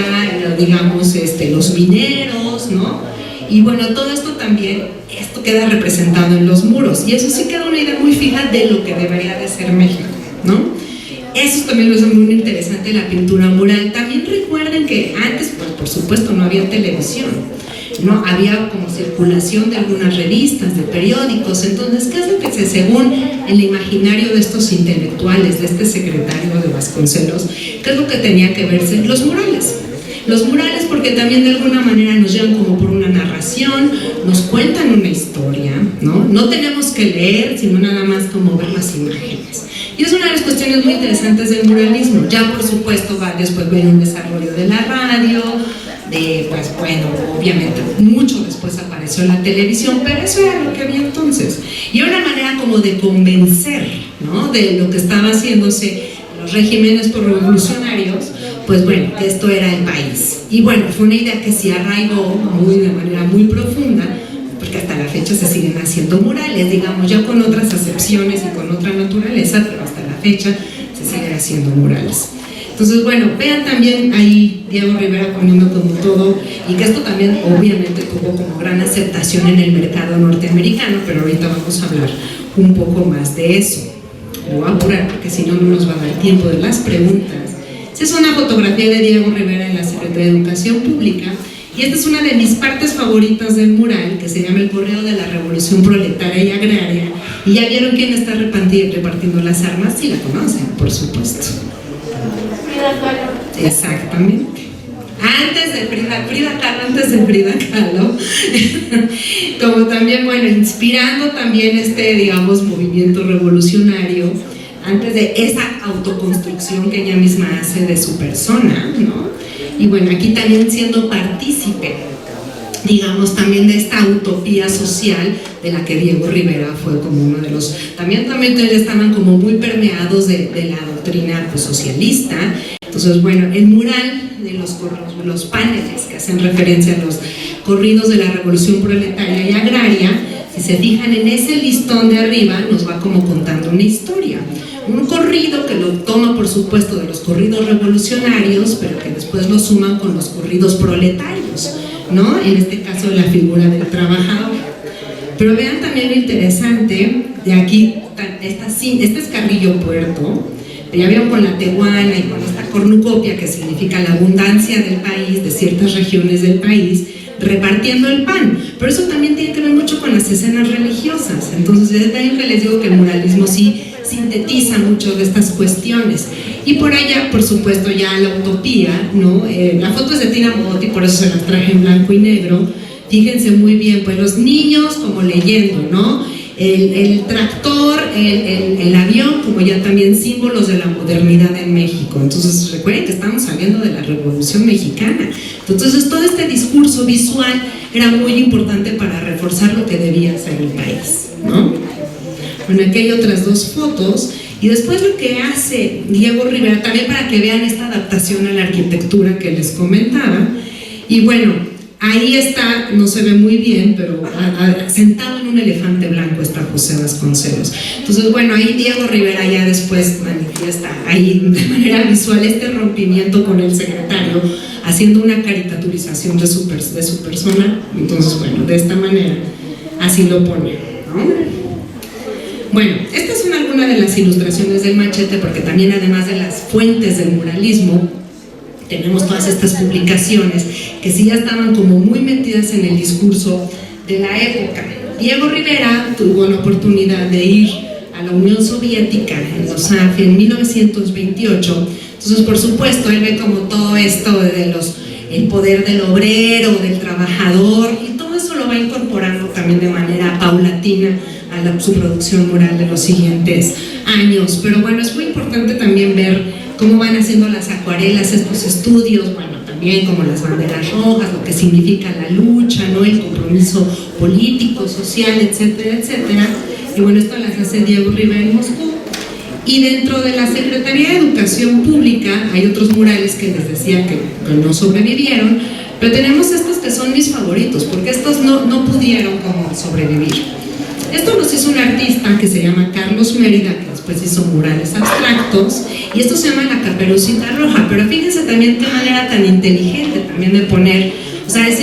digamos, los mineros, ¿no? Y bueno, todo esto también, esto queda representado en los muros, y eso sí queda una idea muy fija de lo que debería de ser México, ¿no? Eso también lo es muy interesante la pintura mural. También recuerden que antes, pues por supuesto, no había televisión, ¿no? Había como circulación de algunas revistas, de periódicos. Entonces, ¿qué es lo que según el imaginario de estos intelectuales, de este secretario de Vasconcelos, qué es lo que tenía que verse? Los murales. Los murales, porque también de alguna manera nos llevan como por una narración, nos cuentan una historia, ¿no? No tenemos que leer, sino nada más como ver las imágenes. Y es una de las cuestiones muy interesantes del muralismo. Ya por supuesto después viene un desarrollo de la radio, pues bueno, obviamente mucho después apareció la televisión, pero eso era lo que había entonces. Y era una manera como de convencer, ¿no? De lo que estaba haciéndose los regímenes revolucionarios, pues bueno, que esto era el país. Y bueno, fue una idea que sí arraigó de manera muy profunda, porque hasta la fecha se siguen haciendo murales, digamos, ya con otras acepciones y con otra naturaleza, pero hasta la fecha se siguen haciendo murales. Entonces, bueno, vean también ahí Diego Rivera poniendo como todo, y que esto también obviamente tuvo como gran aceptación en el mercado norteamericano, pero ahorita vamos a hablar un poco más de eso. Me voy a apurar porque si no, no nos va a dar tiempo de las preguntas. Esta es una fotografía de Diego Rivera en la Secretaría de Educación Pública, y esta es una de mis partes favoritas del mural, que se llama El Correo de la Revolución Proletaria y Agraria. Y ya vieron quién está repartiendo las armas, sí la conocen, por supuesto. Frida Kahlo. Exactamente. Antes de Frida Kahlo. Como también, bueno, inspirando también digamos, movimiento revolucionario, antes de esa autoconstrucción que ella misma hace de su persona, ¿no? Y bueno, aquí también siendo partícipe, digamos, también de esta utopía social de la que Diego Rivera fue como uno de los, también estaban como muy permeados de la doctrina pues, socialista. Entonces, bueno, el mural de los paneles que hacen referencia a los corridos de la Revolución Proletaria y Agraria, si se fijan en ese listón de arriba, nos va como contando una historia. Un corrido que lo toma, por supuesto, de los corridos revolucionarios, pero que después lo suman con los corridos proletarios, ¿no? En este caso, la figura del trabajador. Pero vean también lo interesante de aquí, este es Carrillo Puerto, ya vieron con la tehuana y con esta cornucopia, que significa la abundancia del país, de ciertas regiones del país, repartiendo el pan. Pero eso también tiene que ver mucho con las escenas religiosas. Entonces es de ahí que les digo que el muralismo sí sintetiza mucho de estas cuestiones. Y por allá, por supuesto, ya la utopía, ¿no? La foto es de Tina Modotti, por eso se las traje en blanco y negro. Fíjense muy bien, pues los niños como leyendo, ¿no? El tractor, el avión, como ya también símbolos de la modernidad en México. Entonces recuerden que estamos saliendo de la Revolución Mexicana. Entonces todo este discurso visual era muy importante para reforzar lo que debía ser el país, ¿no? Bueno, aquí hay otras dos fotos. Y después lo que hace Diego Rivera, también para que vean esta adaptación a la arquitectura que les comentaba. Y bueno, ahí está, no se ve muy bien, pero sentado en un elefante blanco está José Vasconcelos. Entonces, bueno, ahí Diego Rivera ya después manifiesta ahí de manera visual este rompimiento con el secretario, haciendo una caricaturización de su persona. Entonces, bueno, de esta manera, así lo pone, ¿no? Bueno, estas son algunas de las ilustraciones del Machete, porque también además de las fuentes del muralismo, tenemos todas estas publicaciones que sí ya estaban como muy metidas en el discurso de la época. Diego Rivera tuvo la oportunidad de ir a la Unión Soviética en Los Ángeles en 1928. Entonces, por supuesto, él ve como todo esto de el poder del obrero, del trabajador, y todo eso lo va incorporando también de manera paulatina a su producción mural de los siguientes años. Pero bueno, es muy importante también ver cómo van haciendo las acuarelas, estos estudios, bueno, también como las banderas rojas, lo que significa la lucha, ¿no? El compromiso político, social, etcétera, etcétera. Y bueno, esto las hace Diego Rivera en Moscú. Y dentro de la Secretaría de Educación Pública hay otros murales que les decía que no sobrevivieron, pero tenemos estos que son mis favoritos, porque estos no pudieron como sobrevivir. Esto nos hizo un artista que se llama Carlos Mérida, que después hizo murales abstractos, y esto se llama La Caperucita Roja. Pero fíjense también qué manera tan inteligente también de poner, o sea, es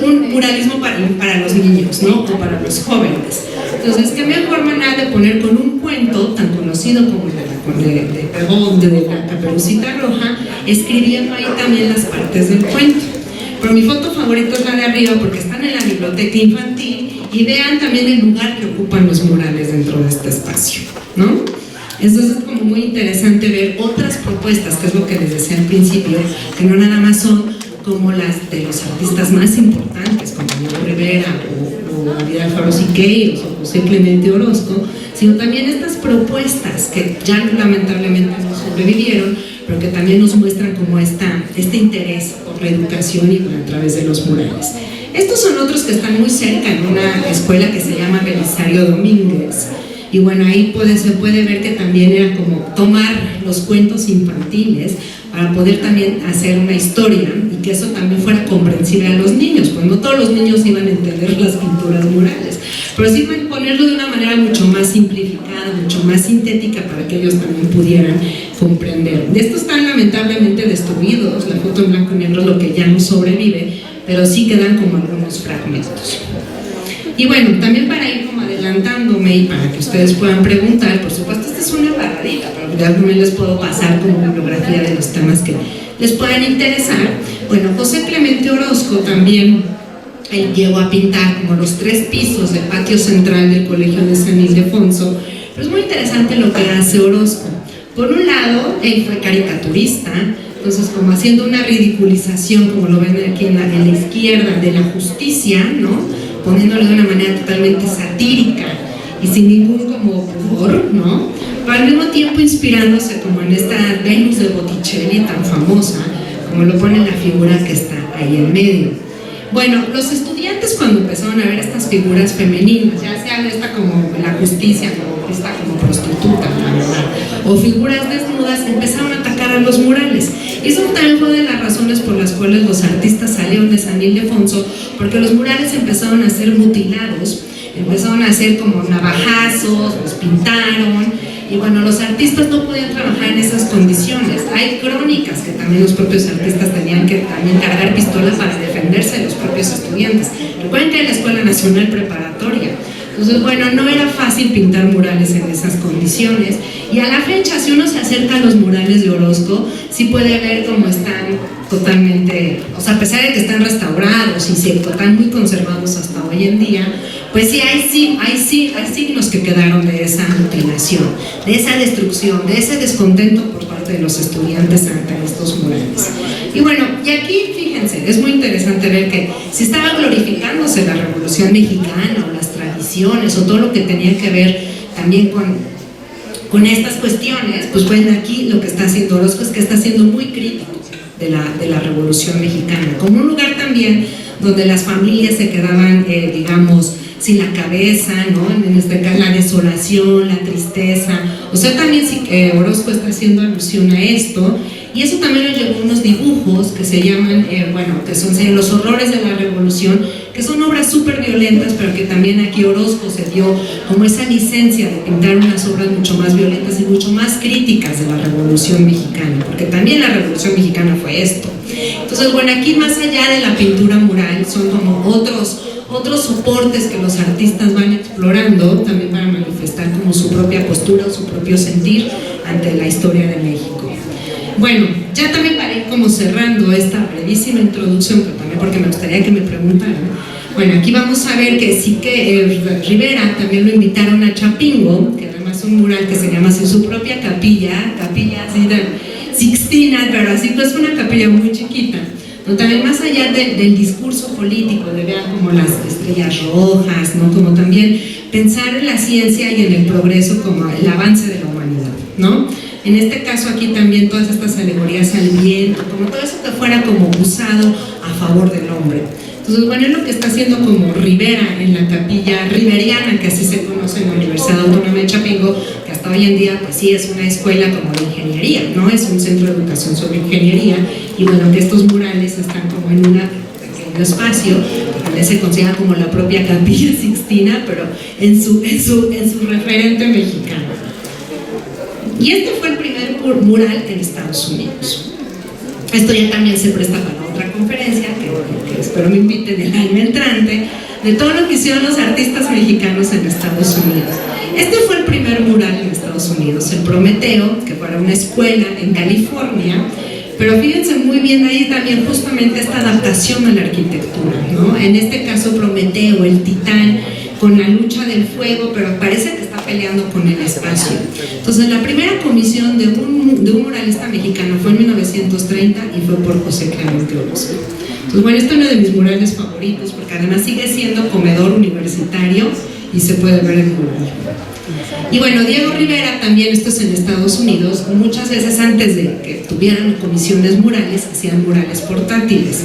un muralismo para los niños, ¿no? O para los jóvenes. Entonces, qué mejor manera de poner con un cuento tan conocido como de La Caperucita Roja, escribiendo ahí también las partes del cuento. Pero mi foto favorita es la de arriba, porque están en la biblioteca infantil, y vean también el lugar que ocupan los murales dentro de este espacio, ¿no? Entonces es como muy interesante ver otras propuestas, que es lo que les decía al principio, que no nada más son como las de los artistas más importantes, como Diego Rivera o Vidal Faro Siqueiros o José Clemente Orozco, sino también estas propuestas que ya lamentablemente no sobrevivieron, pero que también nos muestran como este interés por la educación y a través de los murales. Estos son otros que están muy cerca, en una escuela que se llama Belisario Domínguez. Y bueno, ahí se puede ver que también era como tomar los cuentos infantiles para poder también hacer una historia y que eso también fuera comprensible a los niños, pues no todos los niños iban a entender las pinturas murales, pero sí iban a ponerlo de una manera mucho más simplificada, mucho más sintética para que ellos también pudieran comprender. De estos están lamentablemente destruidos, la foto en blanco y negro es lo que ya no sobrevive, pero sí quedan como algunos fragmentos. Y bueno, también para ir como adelantándome y para que ustedes puedan preguntar, por supuesto esta es una barradita, pero ya también les puedo pasar como bibliografía de los temas que les puedan interesar. Bueno, José Clemente Orozco también él llegó a pintar como los 3 pisos del patio central del Colegio de San Ildefonso, pero es muy interesante lo que hace Orozco. Por un lado, él fue caricaturista, entonces como haciendo una ridiculización, como lo ven aquí en la izquierda, de la justicia, ¿no? Poniéndolo de una manera totalmente satírica y sin ningún como pudor, ¿no? Pero al mismo tiempo inspirándose como en esta Venus de Botticelli tan famosa, como lo pone la figura que está ahí en medio. Bueno, los estudiantes cuando empezaron a ver estas figuras femeninas, ya sea esta como la justicia, como esta como prostituta, la verdad, o figuras desnudas, empezaron a atacar a los murales. Y eso también fue de las razones por las cuales los artistas salieron de San Ildefonso, porque los murales empezaron a ser mutilados, empezaron a ser como navajazos, los pintaron, y bueno, los artistas no podían trabajar en esas condiciones. Hay crónicas que también los propios artistas tenían que también cargar pistolas para defenderse de los propios estudiantes. Recuerden que era la Escuela Nacional Preparatoria, Entonces, bueno, no era fácil pintar murales en esas condiciones. Y a la fecha, si uno se acerca a los murales de Orozco, sí puede ver cómo están totalmente, o sea, a pesar de que están restaurados y están muy conservados hasta hoy en día, pues sí hay signos que quedaron de esa mutilación, de esa destrucción, de ese descontento por parte de los estudiantes ante estos murales. Y bueno, y aquí fíjense, es muy interesante ver que si estaba glorificándose la Revolución Mexicana o las tradiciones o todo lo que tenía que ver también con estas cuestiones, pues bueno, aquí lo que está haciendo Orozco es que está siendo muy crítico de la Revolución Mexicana, como un lugar también donde las familias se quedaban, digamos, sin la cabeza, ¿no? En este caso la desolación, la tristeza, o sea, también Orozco está haciendo alusión a esto, y eso también nos llevó a unos dibujos que se llaman, que son Los horrores de la revolución, que son obras súper violentas, pero que también aquí Orozco se dio como esa licencia de pintar unas obras mucho más violentas y mucho más críticas de la Revolución Mexicana, porque también la Revolución Mexicana fue esto. Entonces, bueno, aquí más allá de la pintura mural, son como otros soportes que los artistas van explorando también para manifestar como su propia postura o su propio sentir ante la historia de México. Bueno, ya también para ir como cerrando esta brevísima introducción, pero también porque me gustaría que me preguntaran. Bueno, aquí vamos a ver que sí que Rivera también lo invitaron a Chapingo, que además es un mural que se llama así su propia capilla así de Sixtina, pero así pues una capilla muy chiquita. También más allá del discurso político, de ver como las estrellas rojas, ¿no? Como también pensar en la ciencia y en el progreso como el avance de la humanidad, ¿no? En este caso aquí también todas estas alegorías al viento, como todo eso que fuera como usado a favor del hombre. Entonces, bueno, es lo que está haciendo como Rivera en la capilla riveriana, que así se conoce en la Universidad Autónoma de Chapingo, que hasta hoy en día, pues sí, es una escuela como de ingeniería, ¿no? Es un centro de educación sobre ingeniería, y bueno, que estos murales están como en un pequeño espacio, que también se considera como la propia Capilla Sixtina, pero en su referente mexicano. Y este fue el primer mural en Estados Unidos. Esto ya también se presta para otra conferencia, que espero me inviten el año entrante, de todo lo que hicieron los artistas mexicanos en Estados Unidos. Este fue el primer mural en Estados Unidos, el Prometeo, que fue una escuela en California, pero fíjense muy bien ahí también justamente esta adaptación a la arquitectura, ¿no? En este caso Prometeo, el titán, con la lucha del fuego, pero parece que está peleando con el espacio. Entonces, la primera comisión de un muralista mexicano fue en 1930 y fue por José Clemente Orozco. Entonces, bueno, este es uno de mis murales favoritos, porque además sigue siendo comedor universitario y se puede ver el mural. Y bueno, Diego Rivera también, esto es en Estados Unidos, muchas veces antes de que tuvieran comisiones murales, hacían murales portátiles.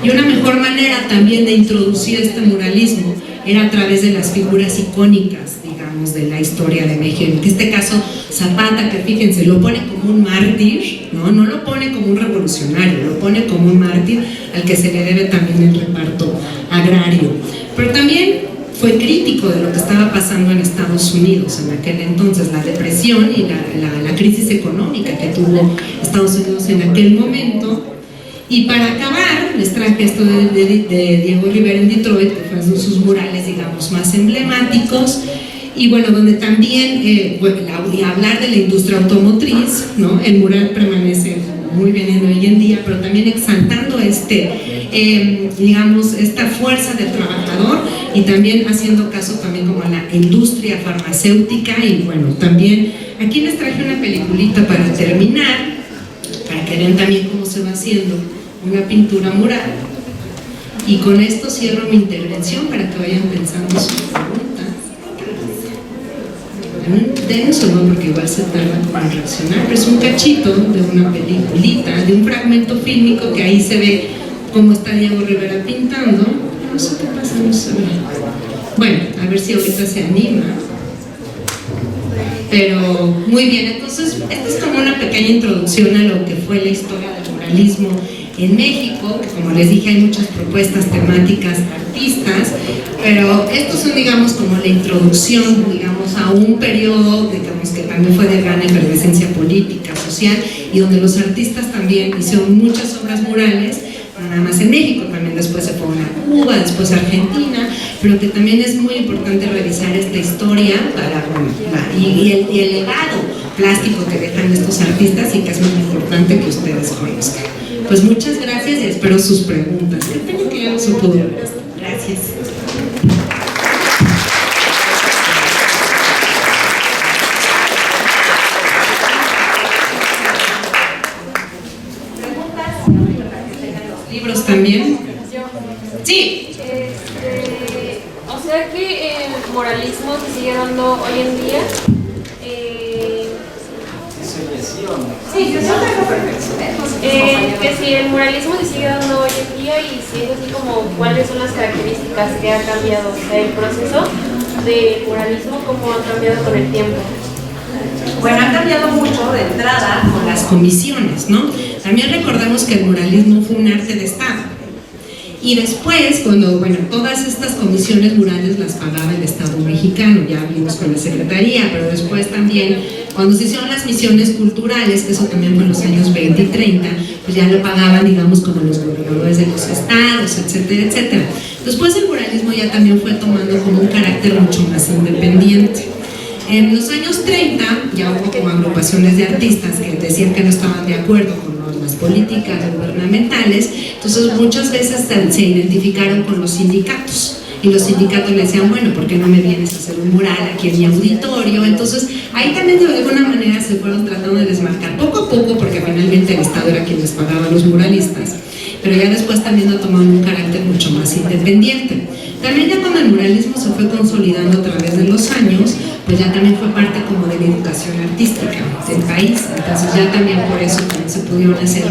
Y una mejor manera también de introducir este muralismo era a través de las figuras icónicas, digamos, de la historia de México. En este caso, Zapata, que fíjense, lo pone como un mártir, ¿no? No lo pone como un revolucionario, lo pone como un mártir al que se le debe también el reparto agrario. Pero también fue crítico de lo que estaba pasando en Estados Unidos en aquel entonces, la depresión y la crisis económica que tuvo Estados Unidos en aquel momento. Y para acabar, les traje esto de Diego Rivera en Detroit, que fue uno de sus murales, digamos, más emblemáticos, y bueno, donde también, hablar de la industria automotriz, ¿no? El mural permanece muy bien hoy en día, pero también exaltando digamos, esta fuerza del trabajador, y también haciendo caso también como a la industria farmacéutica. Y bueno, también aquí les traje una peliculita para terminar, para que vean también cómo se va haciendo una pintura mural. Y con esto cierro mi intervención para que vayan pensando sus preguntas. Denso, ¿no? Porque igual se tarda para reaccionar, pero es un cachito de una peliculita, de un fragmento fílmico que ahí se ve cómo está Diego Rivera pintando. No sé qué pasa, no se ve. Bueno, a ver si ahorita se anima. Pero muy bien, entonces esta es como una pequeña introducción a lo que fue la historia del muralismo en México, que como les dije hay muchas propuestas temáticas artistas, pero estos son, digamos, como la introducción, digamos, a un periodo, digamos, que también fue de gran efervescencia política, social, y donde los artistas también hicieron muchas obras murales, nada más en México, también después se fueron a Cuba, después a Argentina, pero que también es muy importante revisar esta historia para, y el legado plástico que dejan estos artistas y que es muy importante que ustedes conozcan. Pues muchas gracias y espero sus preguntas. Qué pena que ya no se pudo ver esto. Gracias. ¿Libros también? Sí. O sea que el moralismo se sigue dando hoy en día. Que si el moralismo se sigue dando hoy en día y si es así como cuáles son las características que ha cambiado, o sea, el proceso del moralismo, cómo ha cambiado con el tiempo. Bueno, ha cambiado mucho de entrada con las comisiones, ¿no? También recordemos que el muralismo fue un arte de Estado. Y después, cuando, bueno, todas estas comisiones murales las pagaba el Estado mexicano, ya vimos con la Secretaría, pero después también, cuando se hicieron las misiones culturales, que eso también fue en los años 20 y 30, pues ya lo pagaban, digamos, como los gobernadores de los estados, etcétera, etcétera. Después el muralismo ya también fue tomando como un carácter mucho más independiente. En los años 30 ya hubo como agrupaciones de artistas que decían que no estaban de acuerdo con las políticas gubernamentales, entonces muchas veces se identificaron con los sindicatos y los sindicatos le decían, bueno, ¿por qué no me vienes a hacer un mural aquí en mi auditorio? Entonces ahí también de alguna manera se fueron tratando de desmarcar poco a poco, porque finalmente el Estado era quien les pagaba a los muralistas, pero ya después también ha tomado un carácter mucho más independiente. También ya cuando el muralismo se fue consolidando a través de los años, pues ya también fue parte como de la educación artística del país, entonces ya también por eso también se pudieron hacer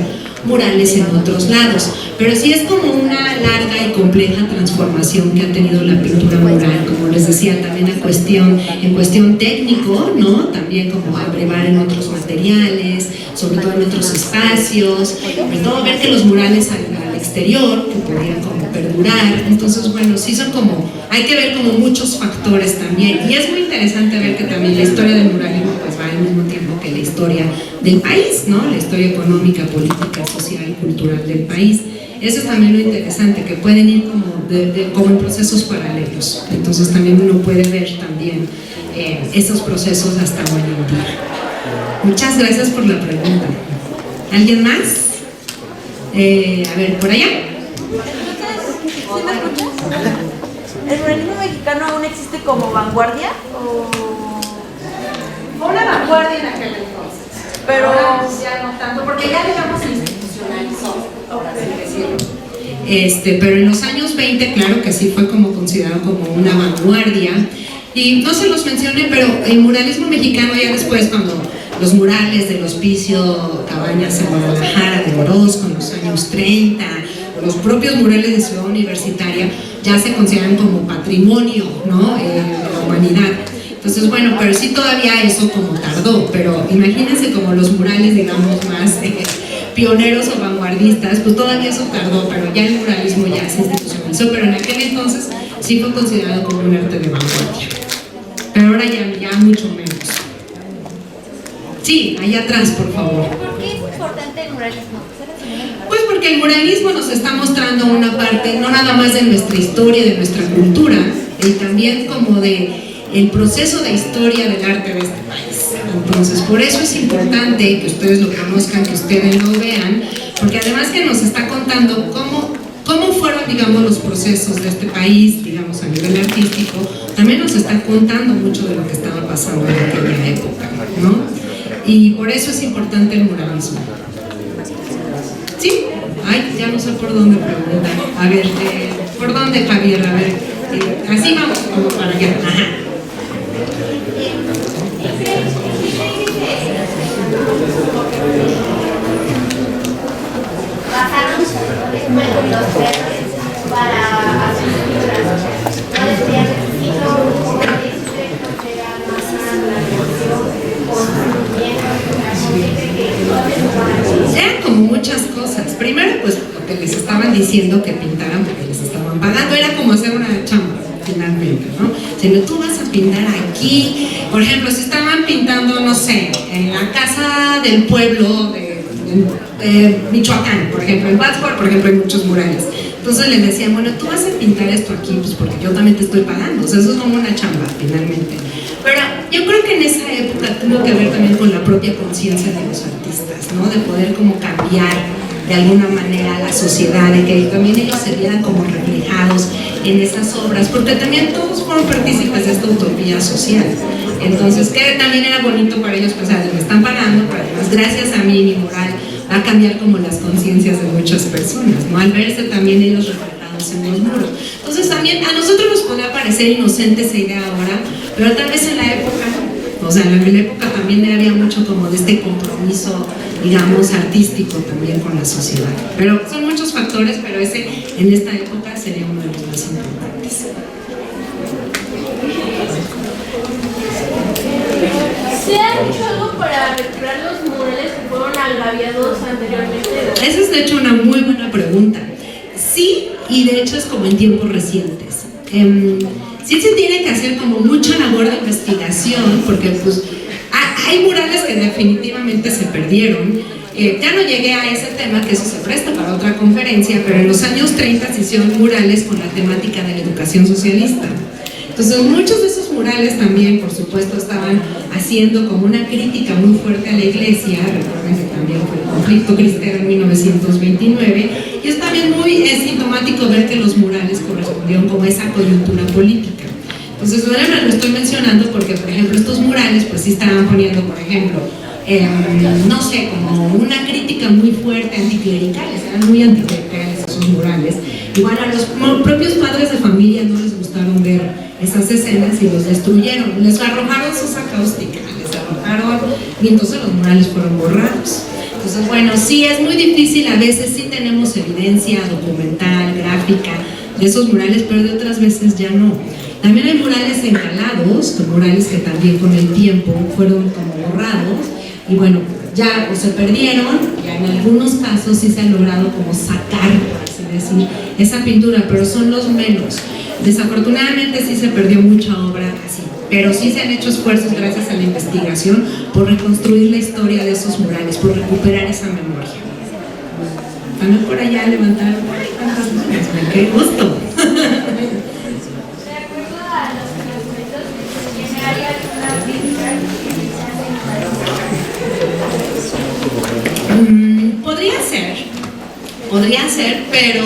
murales en otros lados, pero sí es como una larga y compleja transformación que ha tenido la pintura mural, como les decía, también en cuestión técnico, ¿no? También como abrevar en otros materiales, sobre todo en otros espacios, sobre todo ver que los murales al exterior, que podían como perdurar, entonces bueno, sí son como, hay que ver como muchos factores también, y es muy interesante ver que también la historia del muralismo pues va al mismo tiempo que la historia del país, ¿no? La historia económica, política, social y cultural del país. Eso es también lo interesante, que pueden ir como, como en procesos paralelos, entonces también uno puede ver también esos procesos hasta hoy en día. Muchas gracias por la pregunta. ¿Alguien más? A ver, por allá. ¿El muralismo mexicano aún existe como vanguardia? Fue una vanguardia en aquel entonces, pero ya no tanto, porque ya digamos se institucionalizó, pero en los años 20 claro que sí fue como considerado como una vanguardia, y no se los mencioné, pero el muralismo mexicano ya después, cuando los murales del Hospicio Cabañas en Guadalajara, de Orozco en los años 30, o los propios murales de Ciudad Universitaria, ya se consideran como patrimonio, ¿no? De la humanidad. Entonces, bueno, pero sí todavía eso como tardó, pero imagínense como los murales, digamos, más pioneros o vanguardistas, pues todavía eso tardó, pero ya el muralismo ya se institucionalizó, pero en aquel entonces sí fue considerado como un arte de vanguardia, pero ahora ya mucho menos. Sí, allá atrás, por favor. ¿Por qué es importante el muralismo? Pues porque el muralismo nos está mostrando una parte, no nada más de nuestra historia, de nuestra cultura, y también como de el proceso de historia del arte de este país. Entonces, por eso es importante que ustedes lo conozcan, que ustedes lo vean, porque además que nos está contando cómo fueron, digamos, los procesos de este país, digamos, a nivel artístico, también nos está contando mucho de lo que estaba pasando en aquella época, ¿no? Y por eso es importante el muralismo. ¿Sí? Ay, ya no sé por dónde preguntar. A ver, ¿por dónde, Javier? A ver, así vamos, como para allá. Ajá. Bajaron los verdes para hacer figuras. No decía necesito un porque era más la relación Eran como muchas cosas. Primero, pues lo que les estaban diciendo que pintaran porque les estaban pagando, era como hacer una chamba, finalmente, ¿no? Si no, tú vas a pintar aquí, por ejemplo, si estaban pintando, no sé, en la casa del pueblo de Michoacán, por ejemplo, en Pátzcuaro, por ejemplo, hay muchos murales. Entonces les decía, bueno, tú vas a pintar esto aquí, pues porque yo también te estoy pagando, o sea, eso es como una chamba, finalmente. Pero yo creo que en esa época tuvo que ver también con la propia conciencia de los artistas, ¿no? De poder como cambiar de alguna manera la sociedad, de que también ellos se vieran como reflejados en esas obras, porque también todos fueron partícipes de esta utopía social. Entonces, que también era bonito para ellos, pues, me están pagando, pero además, gracias a mí, mi moral va a cambiar como las conciencias de muchas personas, ¿no? Al verse también ellos reflejados en los muros. Entonces, también a nosotros nos podría parecer inocente esa idea ahora, pero tal vez en la época, o sea, en la época también había mucho como de este compromiso, digamos, artístico también con la sociedad. Pero son muchos factores, pero ese en esta época sería uno de los más importantes. ¿Se ha hecho algo para recuperar los murales que fueron agraviados anteriormente? Esa es de hecho una muy buena pregunta. Sí, y de hecho es como en tiempos recientes. Sí se tiene que hacer como mucha labor de investigación, porque pues hay murales que definitivamente se perdieron. Ya no llegué a ese tema, que eso se presta para otra conferencia, pero en los años 30 se hicieron murales con la temática de la educación socialista. Entonces muchos de esos murales también, por supuesto, estaban haciendo como una crítica muy fuerte a la iglesia. Recuerden que también fue el conflicto cristero en 1929, y es también muy sintomático ver que los murales correspondieron como a esa coyuntura política. Entonces, ahora lo estoy mencionando porque, por ejemplo, estos murales pues sí estaban poniendo, por ejemplo, no sé, como una crítica muy fuerte anticlericales, eran muy anticlericales esos murales. Igual a los propios padres de familia no les gustaron ver esas escenas y los destruyeron, les arrojaron sosa cáustica, les arrojaron, y entonces los murales fueron borrados. Entonces, bueno, sí es muy difícil, a veces sí tenemos evidencia documental, gráfica de esos murales, pero de otras veces ya no. También hay murales encalados, murales que también con el tiempo fueron como borrados, y bueno, ya o se perdieron, ya en algunos casos sí se ha logrado como sacar, por así decir, esa pintura, pero son los menos. Desafortunadamente sí se perdió mucha obra así, pero sí se han hecho esfuerzos gracias a la investigación por reconstruir la historia de esos murales, por recuperar esa memoria. También por allá levantaron, ¡ay, cuántas manos! ¡Qué gusto! Podría ser, pero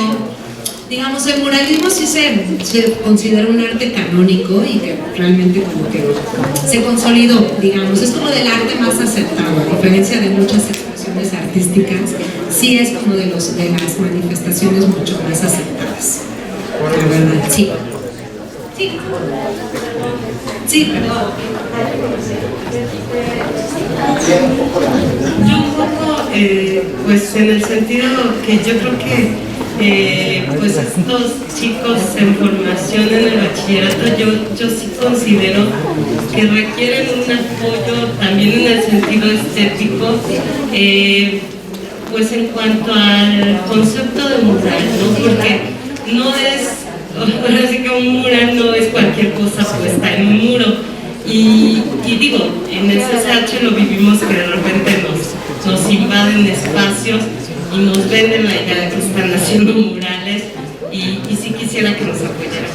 digamos, el muralismo sí se considera un arte canónico y que realmente como que se consolidó, digamos, es como del arte más aceptado, a diferencia de muchas expresiones artísticas, sí es como de las manifestaciones mucho más aceptadas, la verdad, sí. Sí, perdón. Yo un poco, pues en el sentido que yo creo que pues estos chicos en formación en el bachillerato, yo sí considero que requieren un apoyo también en el sentido estético, pues en cuanto al concepto de mural, ¿no? Porque no es, ahora sí que un mural no es cualquier cosa puesta en un muro. Y digo, en el CCH lo vivimos que de repente nos invaden espacios y nos venden la idea de que están haciendo murales, y sí quisiera que nos apoyaran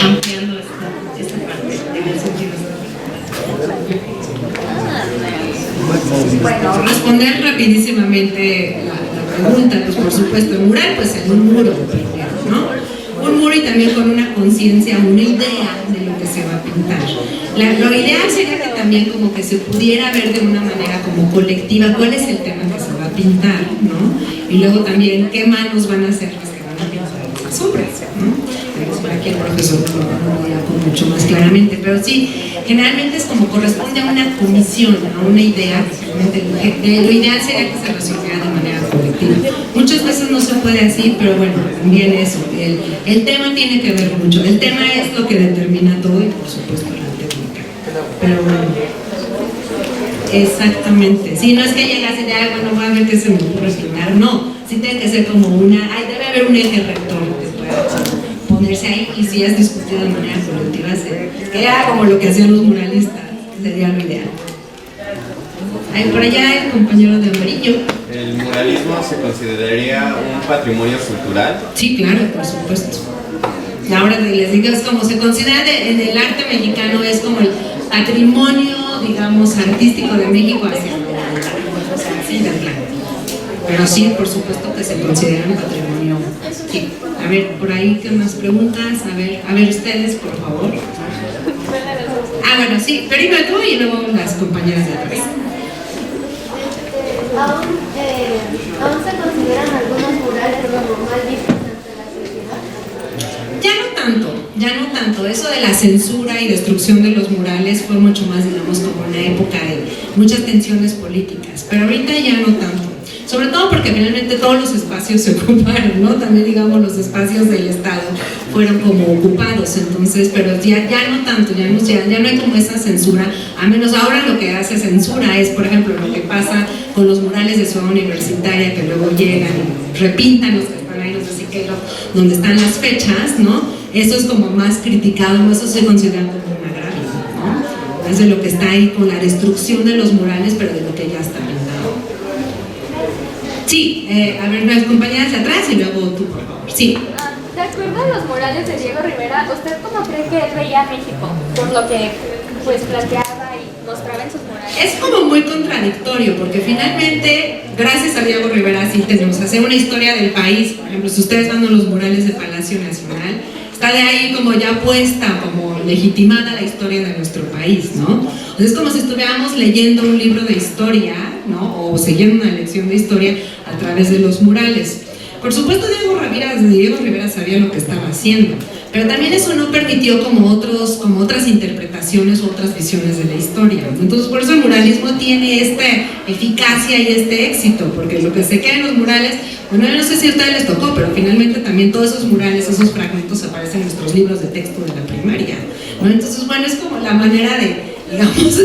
ampliando esta parte en el sentido. Bueno, responder rapidísimamente la pregunta, pues por supuesto, el mural, pues en un muro, ¿no? Un muro y también con una conciencia, una idea de lo que se va a pintar. Lo ideal sería que también como que se pudiera ver de una manera como colectiva cuál es el tema que se va a pintar, ¿no? Y luego también qué manos van a ser las que van a pintar esas obras, ¿no? Por aquí el profesor lo dirá con mucho más claramente, pero sí, generalmente es como corresponde a una comisión, a una idea, lo ideal sería que se resolviera de manera colectiva. Muchas veces no se puede así, pero bueno, también eso, el tema tiene que ver mucho, el tema es lo que determina todo y por supuesto la técnica, pero bueno, exactamente, si no es que llegas y ya, bueno, voy a ver qué se me ocurre explicar, no, sí tiene que ser como debe haber un eje rector que pueda ponerse ahí, y si es discutido de manera colectiva, que era como lo que hacían los muralistas, sería lo ideal. Por allá el compañero de amarillo. ¿El muralismo se consideraría un patrimonio cultural? Sí, claro, por supuesto. Ahora les digo, es como se considera en el arte mexicano, es como el patrimonio, digamos, artístico de México hacia la humanidad. O sea, así de plano. Pero sí, por supuesto que se considera un patrimonio. Sí. A ver, por ahí, ¿qué más preguntas? A ver ustedes, por favor. Bueno, sí, primero tú y luego las compañeras de atrás. ¿Aún se consideran algunos murales como mal vistos ante la sociedad? Ya no tanto. Eso de la censura y destrucción de los murales fue mucho más, digamos, como una época de muchas tensiones políticas, pero ahorita ya no tanto. Sobre todo porque finalmente todos los espacios se ocuparon, ¿no? También, digamos, los espacios del Estado fueron como ocupados, entonces, pero ya no tanto, ya no hay como esa censura, a menos ahora lo que hace censura es, por ejemplo, lo que pasa con los murales de Ciudad Universitaria que luego llegan y repintan los que están ahí, no sé si que donde están las fechas, ¿no? Eso es como más criticado, eso se considera como un agravio, ¿no? Es de lo que está ahí con la destrucción de los murales, pero de lo que ya está pintado. Sí, a ver, las compañeras de atrás y luego tú, por favor. Sí. De acuerdo a los murales de Diego Rivera, ¿usted cómo cree que él veía a México? Por lo que pues planteaba y mostraba en sus murales. Es como muy contradictorio, porque finalmente, gracias a Diego Rivera, sí tenemos que hacer una historia del país. Por ejemplo, si ustedes van a los murales de Palacio Nacional, está de ahí como ya puesta, como legitimada la historia de nuestro país, ¿no? Entonces es como si estuviéramos leyendo un libro de historia, ¿no? O siguiendo una lección de historia a través de los murales. Por supuesto, Diego Rivera sabía lo que estaba haciendo, pero también eso no permitió como otras interpretaciones u otras visiones de la historia. Entonces, por eso el muralismo tiene esta eficacia y este éxito, porque lo que se queda en los murales, bueno, yo no sé si a ustedes les tocó, pero finalmente también todos esos murales, esos fragmentos aparecen en nuestros libros de texto de la primaria, ¿no? Entonces, bueno, es como la manera digamos,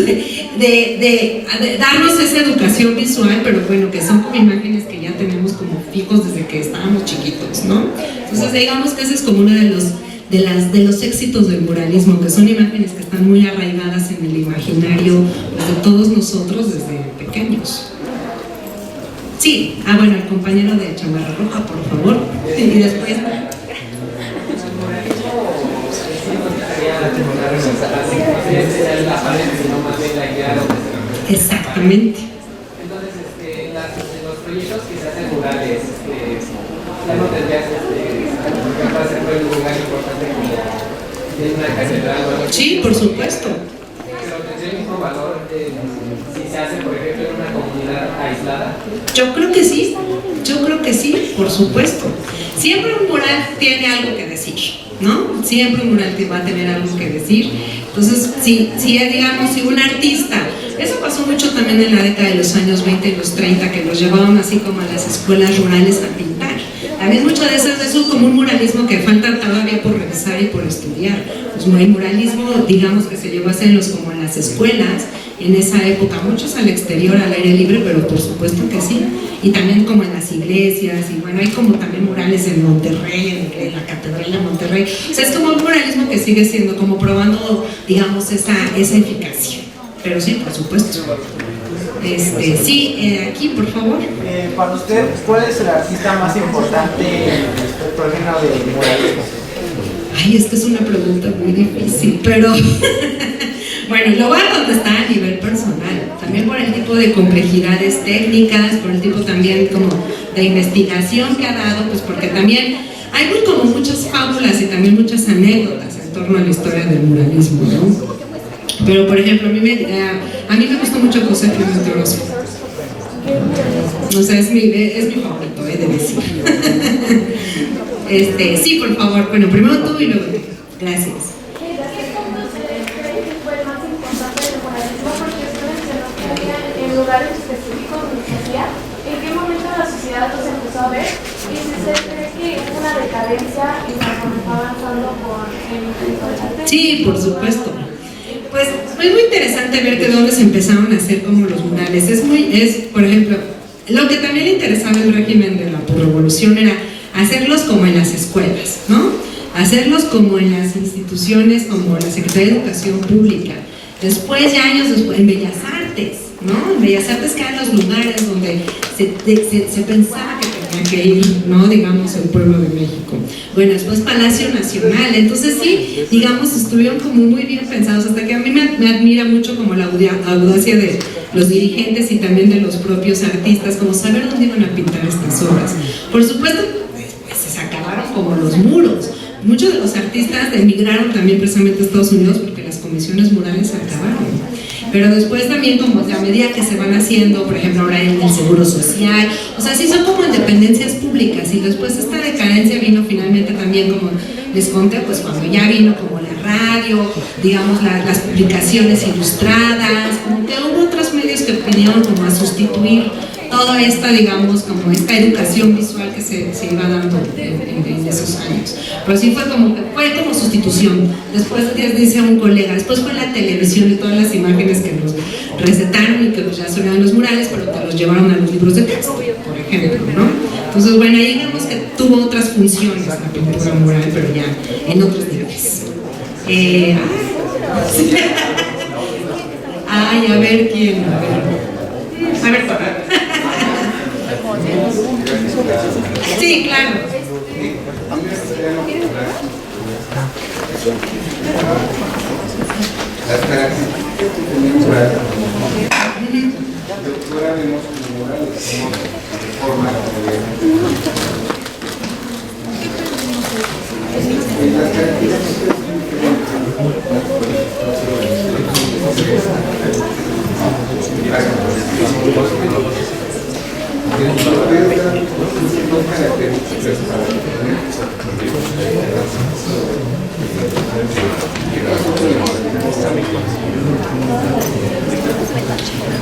de darnos esa educación visual, pero bueno, que son como imágenes que ya tenemos como fijos desde que estábamos chiquitos, ¿no? Entonces, digamos que ese es como uno de los éxitos del muralismo, que son imágenes que están muy arraigadas en el imaginario pues, de todos nosotros desde pequeños. Sí, bueno, el compañero de chamarra roja, por favor, y después... Exactamente. Entonces, en los proyectos que se hacen murales, ya no tendrías para hacer un lugar importante como de una catedral o algo así. Sí, por supuesto. Pero tendría el mismo valor si se hace, por ejemplo, en una comunidad aislada. Yo creo que sí, por supuesto. Siempre un mural tiene algo que decir, ¿no? Siempre un mural te va a tener algo que decir. Entonces, si un artista, eso pasó mucho también en la década de los años 20 y los 30, que los llevaban así como a las escuelas rurales a pintar. También muchas de esas es como un muralismo que falta todavía por revisar y por estudiar. Pues el muralismo, digamos que se llevó a hacer como en las escuelas, en esa época, muchos al exterior, al aire libre, pero por supuesto que sí. Y también como en las iglesias, y bueno, hay como también murales en Monterrey, en la Catedral de Monterrey. O sea, es como un muralismo que sigue siendo como probando, digamos, esa eficacia. Pero sí, por supuesto. Sí, aquí, por favor. Para usted, ¿cuál es el artista más importante respecto al género de muralismo? Ay, es que es una pregunta muy difícil, pero bueno, lo voy a contestar a nivel personal, también por el tipo de complejidades técnicas, por el tipo también como de investigación que ha dado, pues porque también hay como muchas fábulas y también muchas anécdotas en torno a la historia del muralismo, ¿no? Pero por ejemplo, a mí me gustó mucho José Clemente Orozco. O sea, es mi favorito, de decir. Sí, por favor. Bueno, primero tú y luego tú. Gracias. ¿Qué puntos creen que fue el más importante del muralismo? Porque usted mencionó que en lugares específicos donde se hacía, ¿en qué momento la sociedad los empezó a ver? Y si se cree que hubo una decadencia y conforme fue avanzando por el impulso del arte. Sí, por supuesto. Pues es muy interesante ver que dónde se empezaron a hacer como los murales. Por ejemplo, lo que también le interesaba el régimen de la posrevolución era hacerlos como en las escuelas, ¿no? Hacerlos como en las instituciones, como la Secretaría de Educación Pública. Después, ya años después, en Bellas Artes, ¿no? En Bellas Artes quedan los lugares donde se pensaba que tenía que ir, ¿no? Digamos, el pueblo de México. Bueno, después Palacio Nacional. Entonces sí, digamos, estuvieron como muy bien pensados, hasta que a mí me admira mucho como la audacia de los dirigentes y también de los propios artistas, como saber dónde iban a pintar estas obras. Por supuesto, después se acabaron como los muros. Muchos de los artistas emigraron también precisamente a Estados Unidos porque las comisiones murales se acabaron. Pero después también, como a medida que se van haciendo, por ejemplo ahora en el Seguro Social, o sea, sí son como independencias públicas, y después esta decadencia vino finalmente también, como les conté, pues cuando ya vino como la radio, digamos las publicaciones ilustradas, como que hubo otros medios que vinieron como a sustituir toda esta, digamos, como esta educación visual que se iba dando en esos años. Pero sí fue como sustitución. Después decía un colega, después fue la televisión y todas las imágenes que nos recetaron y que pues ya sonaban los murales, pero te los llevaron a los libros de texto, por ejemplo, ¿no? Entonces, bueno, ahí digamos que tuvo otras funciones la pintura mural, pero ya en otros niveles. Ay, a ver quién. A ver, sí, claro. Las características que tenemos ahora vemos como murales, como forma las características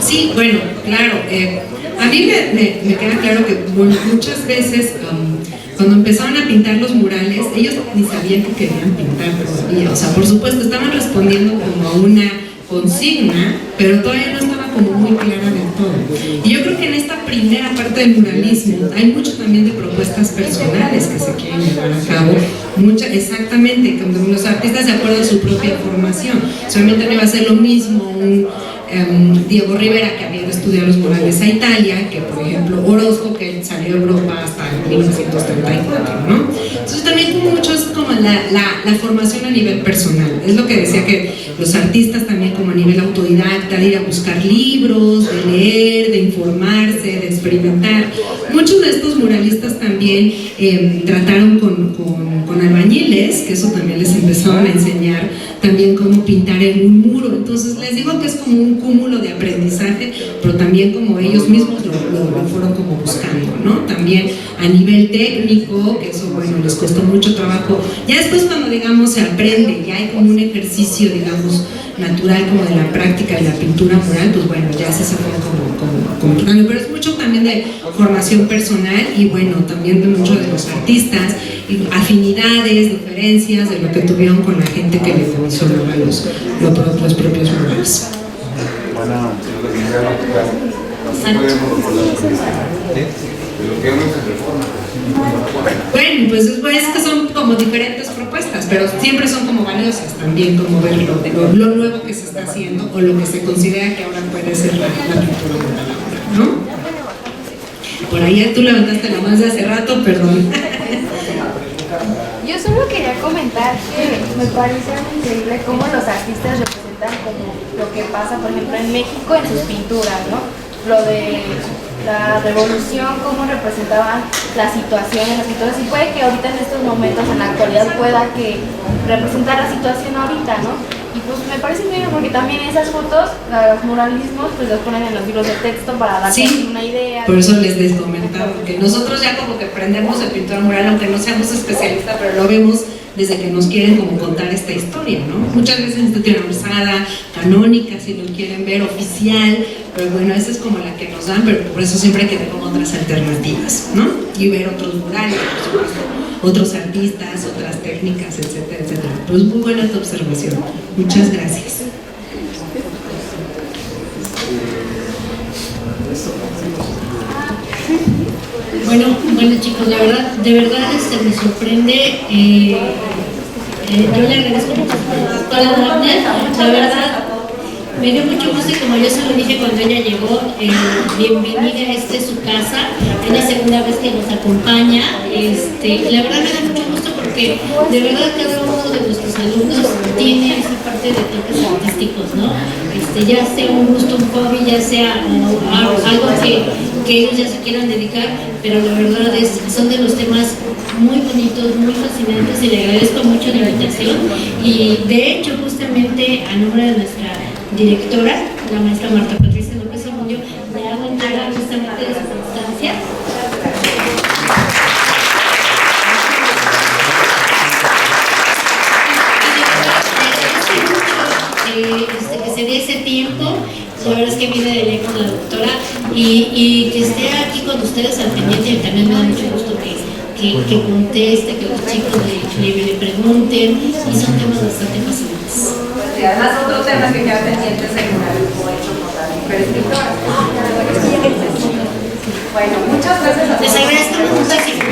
Sí, bueno, claro. A mí me queda claro que muchas veces cuando empezaron a pintar los murales, ellos ni sabían que querían pintar todavía. O sea, por supuesto, estaban respondiendo como a una consigna, pero todavía no estaba como muy clara del todo. Y yo creo que en esta primera parte del muralismo hay mucho también de propuestas personales que se quieren llevar a cabo. Exactamente, cuando los artistas de acuerdo a su propia formación. Solamente no iba a ser lo mismo Diego Rivera, que había estudiado los murales a Italia, que por ejemplo Orozco, que salió a Europa hasta 1934, ¿no? Entonces también como mucho es como la formación a nivel personal. Es lo que decía, que los artistas también como a nivel autodidacta, de ir a buscar libros, de leer, de informarse, de experimentar. Muchos de estos muralistas también trataron con albañiles, que eso también les empezaron a enseñar también cómo pintar en un muro. Entonces les digo que es como un cúmulo de aprendizaje, pero también como ellos mismos lo fueron como buscando, ¿no? También a nivel técnico, que eso, bueno, les costó mucho trabajo. Ya después cuando, digamos, se aprende, ya hay como un ejercicio, digamos, natural como de la práctica de la pintura mural, pues bueno, ya se fue como pero es mucho también de formación personal y bueno, también de muchos de los artistas, y afinidades, diferencias de lo que tuvieron con la gente que le comisionaba los propios murales. Bueno, pues después que son como diferentes propuestas, pero siempre son como valiosas también, como ver lo nuevo que se está haciendo o lo que se considera que ahora puede ser la pintura mural ahora, ¿no? Por ahí tú levantaste la mano de hace rato, perdón. Yo solo quería comentar que me parece increíble cómo los artistas representan como lo que pasa, por ejemplo, en México en sus pinturas, ¿no? Lo de la revolución, cómo representaban la situación en las pinturas, y puede que ahorita en estos momentos, en la actualidad, pueda que representar la situación ahorita, ¿no? Y pues me parece muy bien porque también esas fotos, los muralismos, pues los ponen en los libros de texto para darse una idea. Por eso les comentaba, que nosotros ya como que aprendemos de pintura mural, aunque no seamos especialistas, pero lo vemos desde que nos quieren como contar esta historia, ¿no? Muchas veces institucionalizada, canónica, si lo quieren ver, oficial, pero bueno, esa es como la que nos dan, pero por eso siempre hay que ver como otras alternativas, ¿no? Y ver otros murales, por supuesto, otros artistas, otras técnicas, etcétera, etcétera. Pero es muy buena esta observación. Muchas gracias. Bueno chicos, de verdad me sorprende. Yo le agradezco mucho a la doctora Dafne, la verdad, Me dio mucho gusto y como yo se lo dije cuando ella llegó, bienvenida, esta es su casa, es la segunda vez que nos acompaña. La verdad me da mucho gusto porque de verdad cada uno de nuestros alumnos tiene esa parte de toques artísticos, ¿no? Ya sea un gusto, un hobby, ya sea algo que ellos ya se quieran dedicar, pero la verdad son de los temas muy bonitos, muy fascinantes y le agradezco mucho la invitación. Y de hecho, justamente a nombre de nuestra directora, la maestra Marta Patricia López Amuño, le hago entrega justamente de su constancia. Que se dé ese tiempo, la verdad es que viene de lejos la doctora y que esté aquí con ustedes al pendiente, y también me da mucho gusto que conteste, que los chicos le pregunten, y son temas bastante fascinantes. Y además otros temas que quedan pendientes en un grupo hecho por la mujer escritora. Bueno, muchas gracias a todos. Les agradezco muchísimo.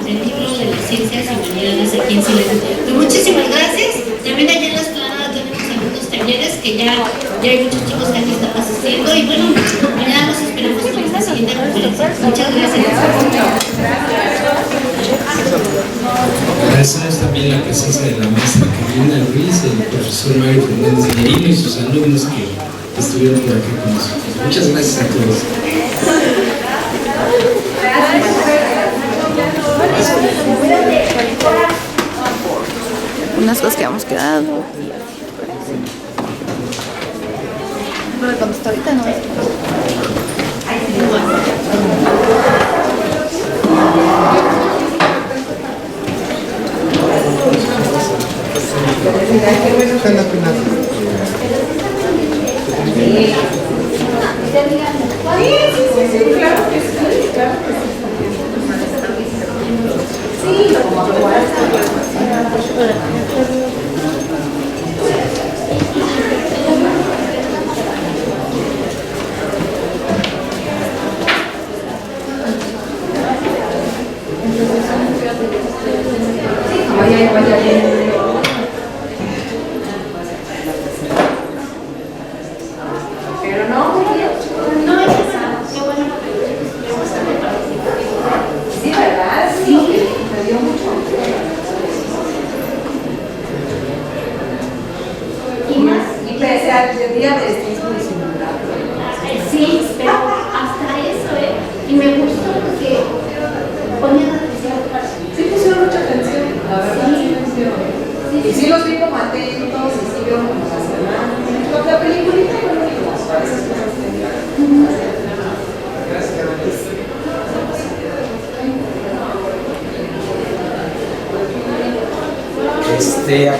Del libro de las ciencias y humanidades aquí en Silencio. Pues muchísimas gracias. También allá en la explanada tenemos algunos talleres que ya hay muchos chicos que aquí están asistiendo y bueno, mañana los esperamos con esta siguiente conferencia. Muchas gracias. Agradecemos también la presencia de la maestra Karina Ruiz, el profesor Mario Fernández de Merino y sus alumnos que estuvieron por aquí con nosotros. Muchas gracias a todos. Unas cosas que hemos quedado. No me contestó ahorita, ¿no? Sí, claro que sí, claro que sí. Sí, como pero no, no es qué bueno. Sí, ¿verdad? Sí, me dio mucho. Y más. Y pese al día de estímulo disimulado. Sí, pero hasta eso, y me gustó porque ponían atención. Sí pusieron mucha atención, la verdad. Sí. Y sí los vi como atentos, y sí vieron como las semanas. La peliculita, bueno, a veces cosas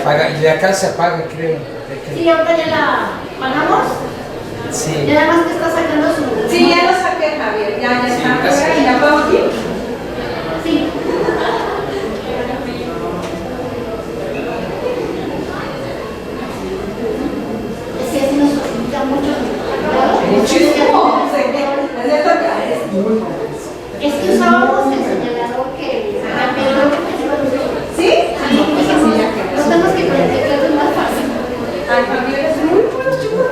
Apaga, y de acá se apaga, creo. Sí, ahorita ya la pagamos. Sí. Y además que está sacando su... Sí, ya lo saqué, Javier, ya Sí, está gracias. fuera y ya puedo aquí. Sí. Sí, así nos facilita mucho. Muchísimo. Es cierto que es muy bueno. Es que usábamos el señalador que... ¿Sí? Sí, los temas que con el teclado es más fácil. Ay, Javier, es muy bueno, chicos.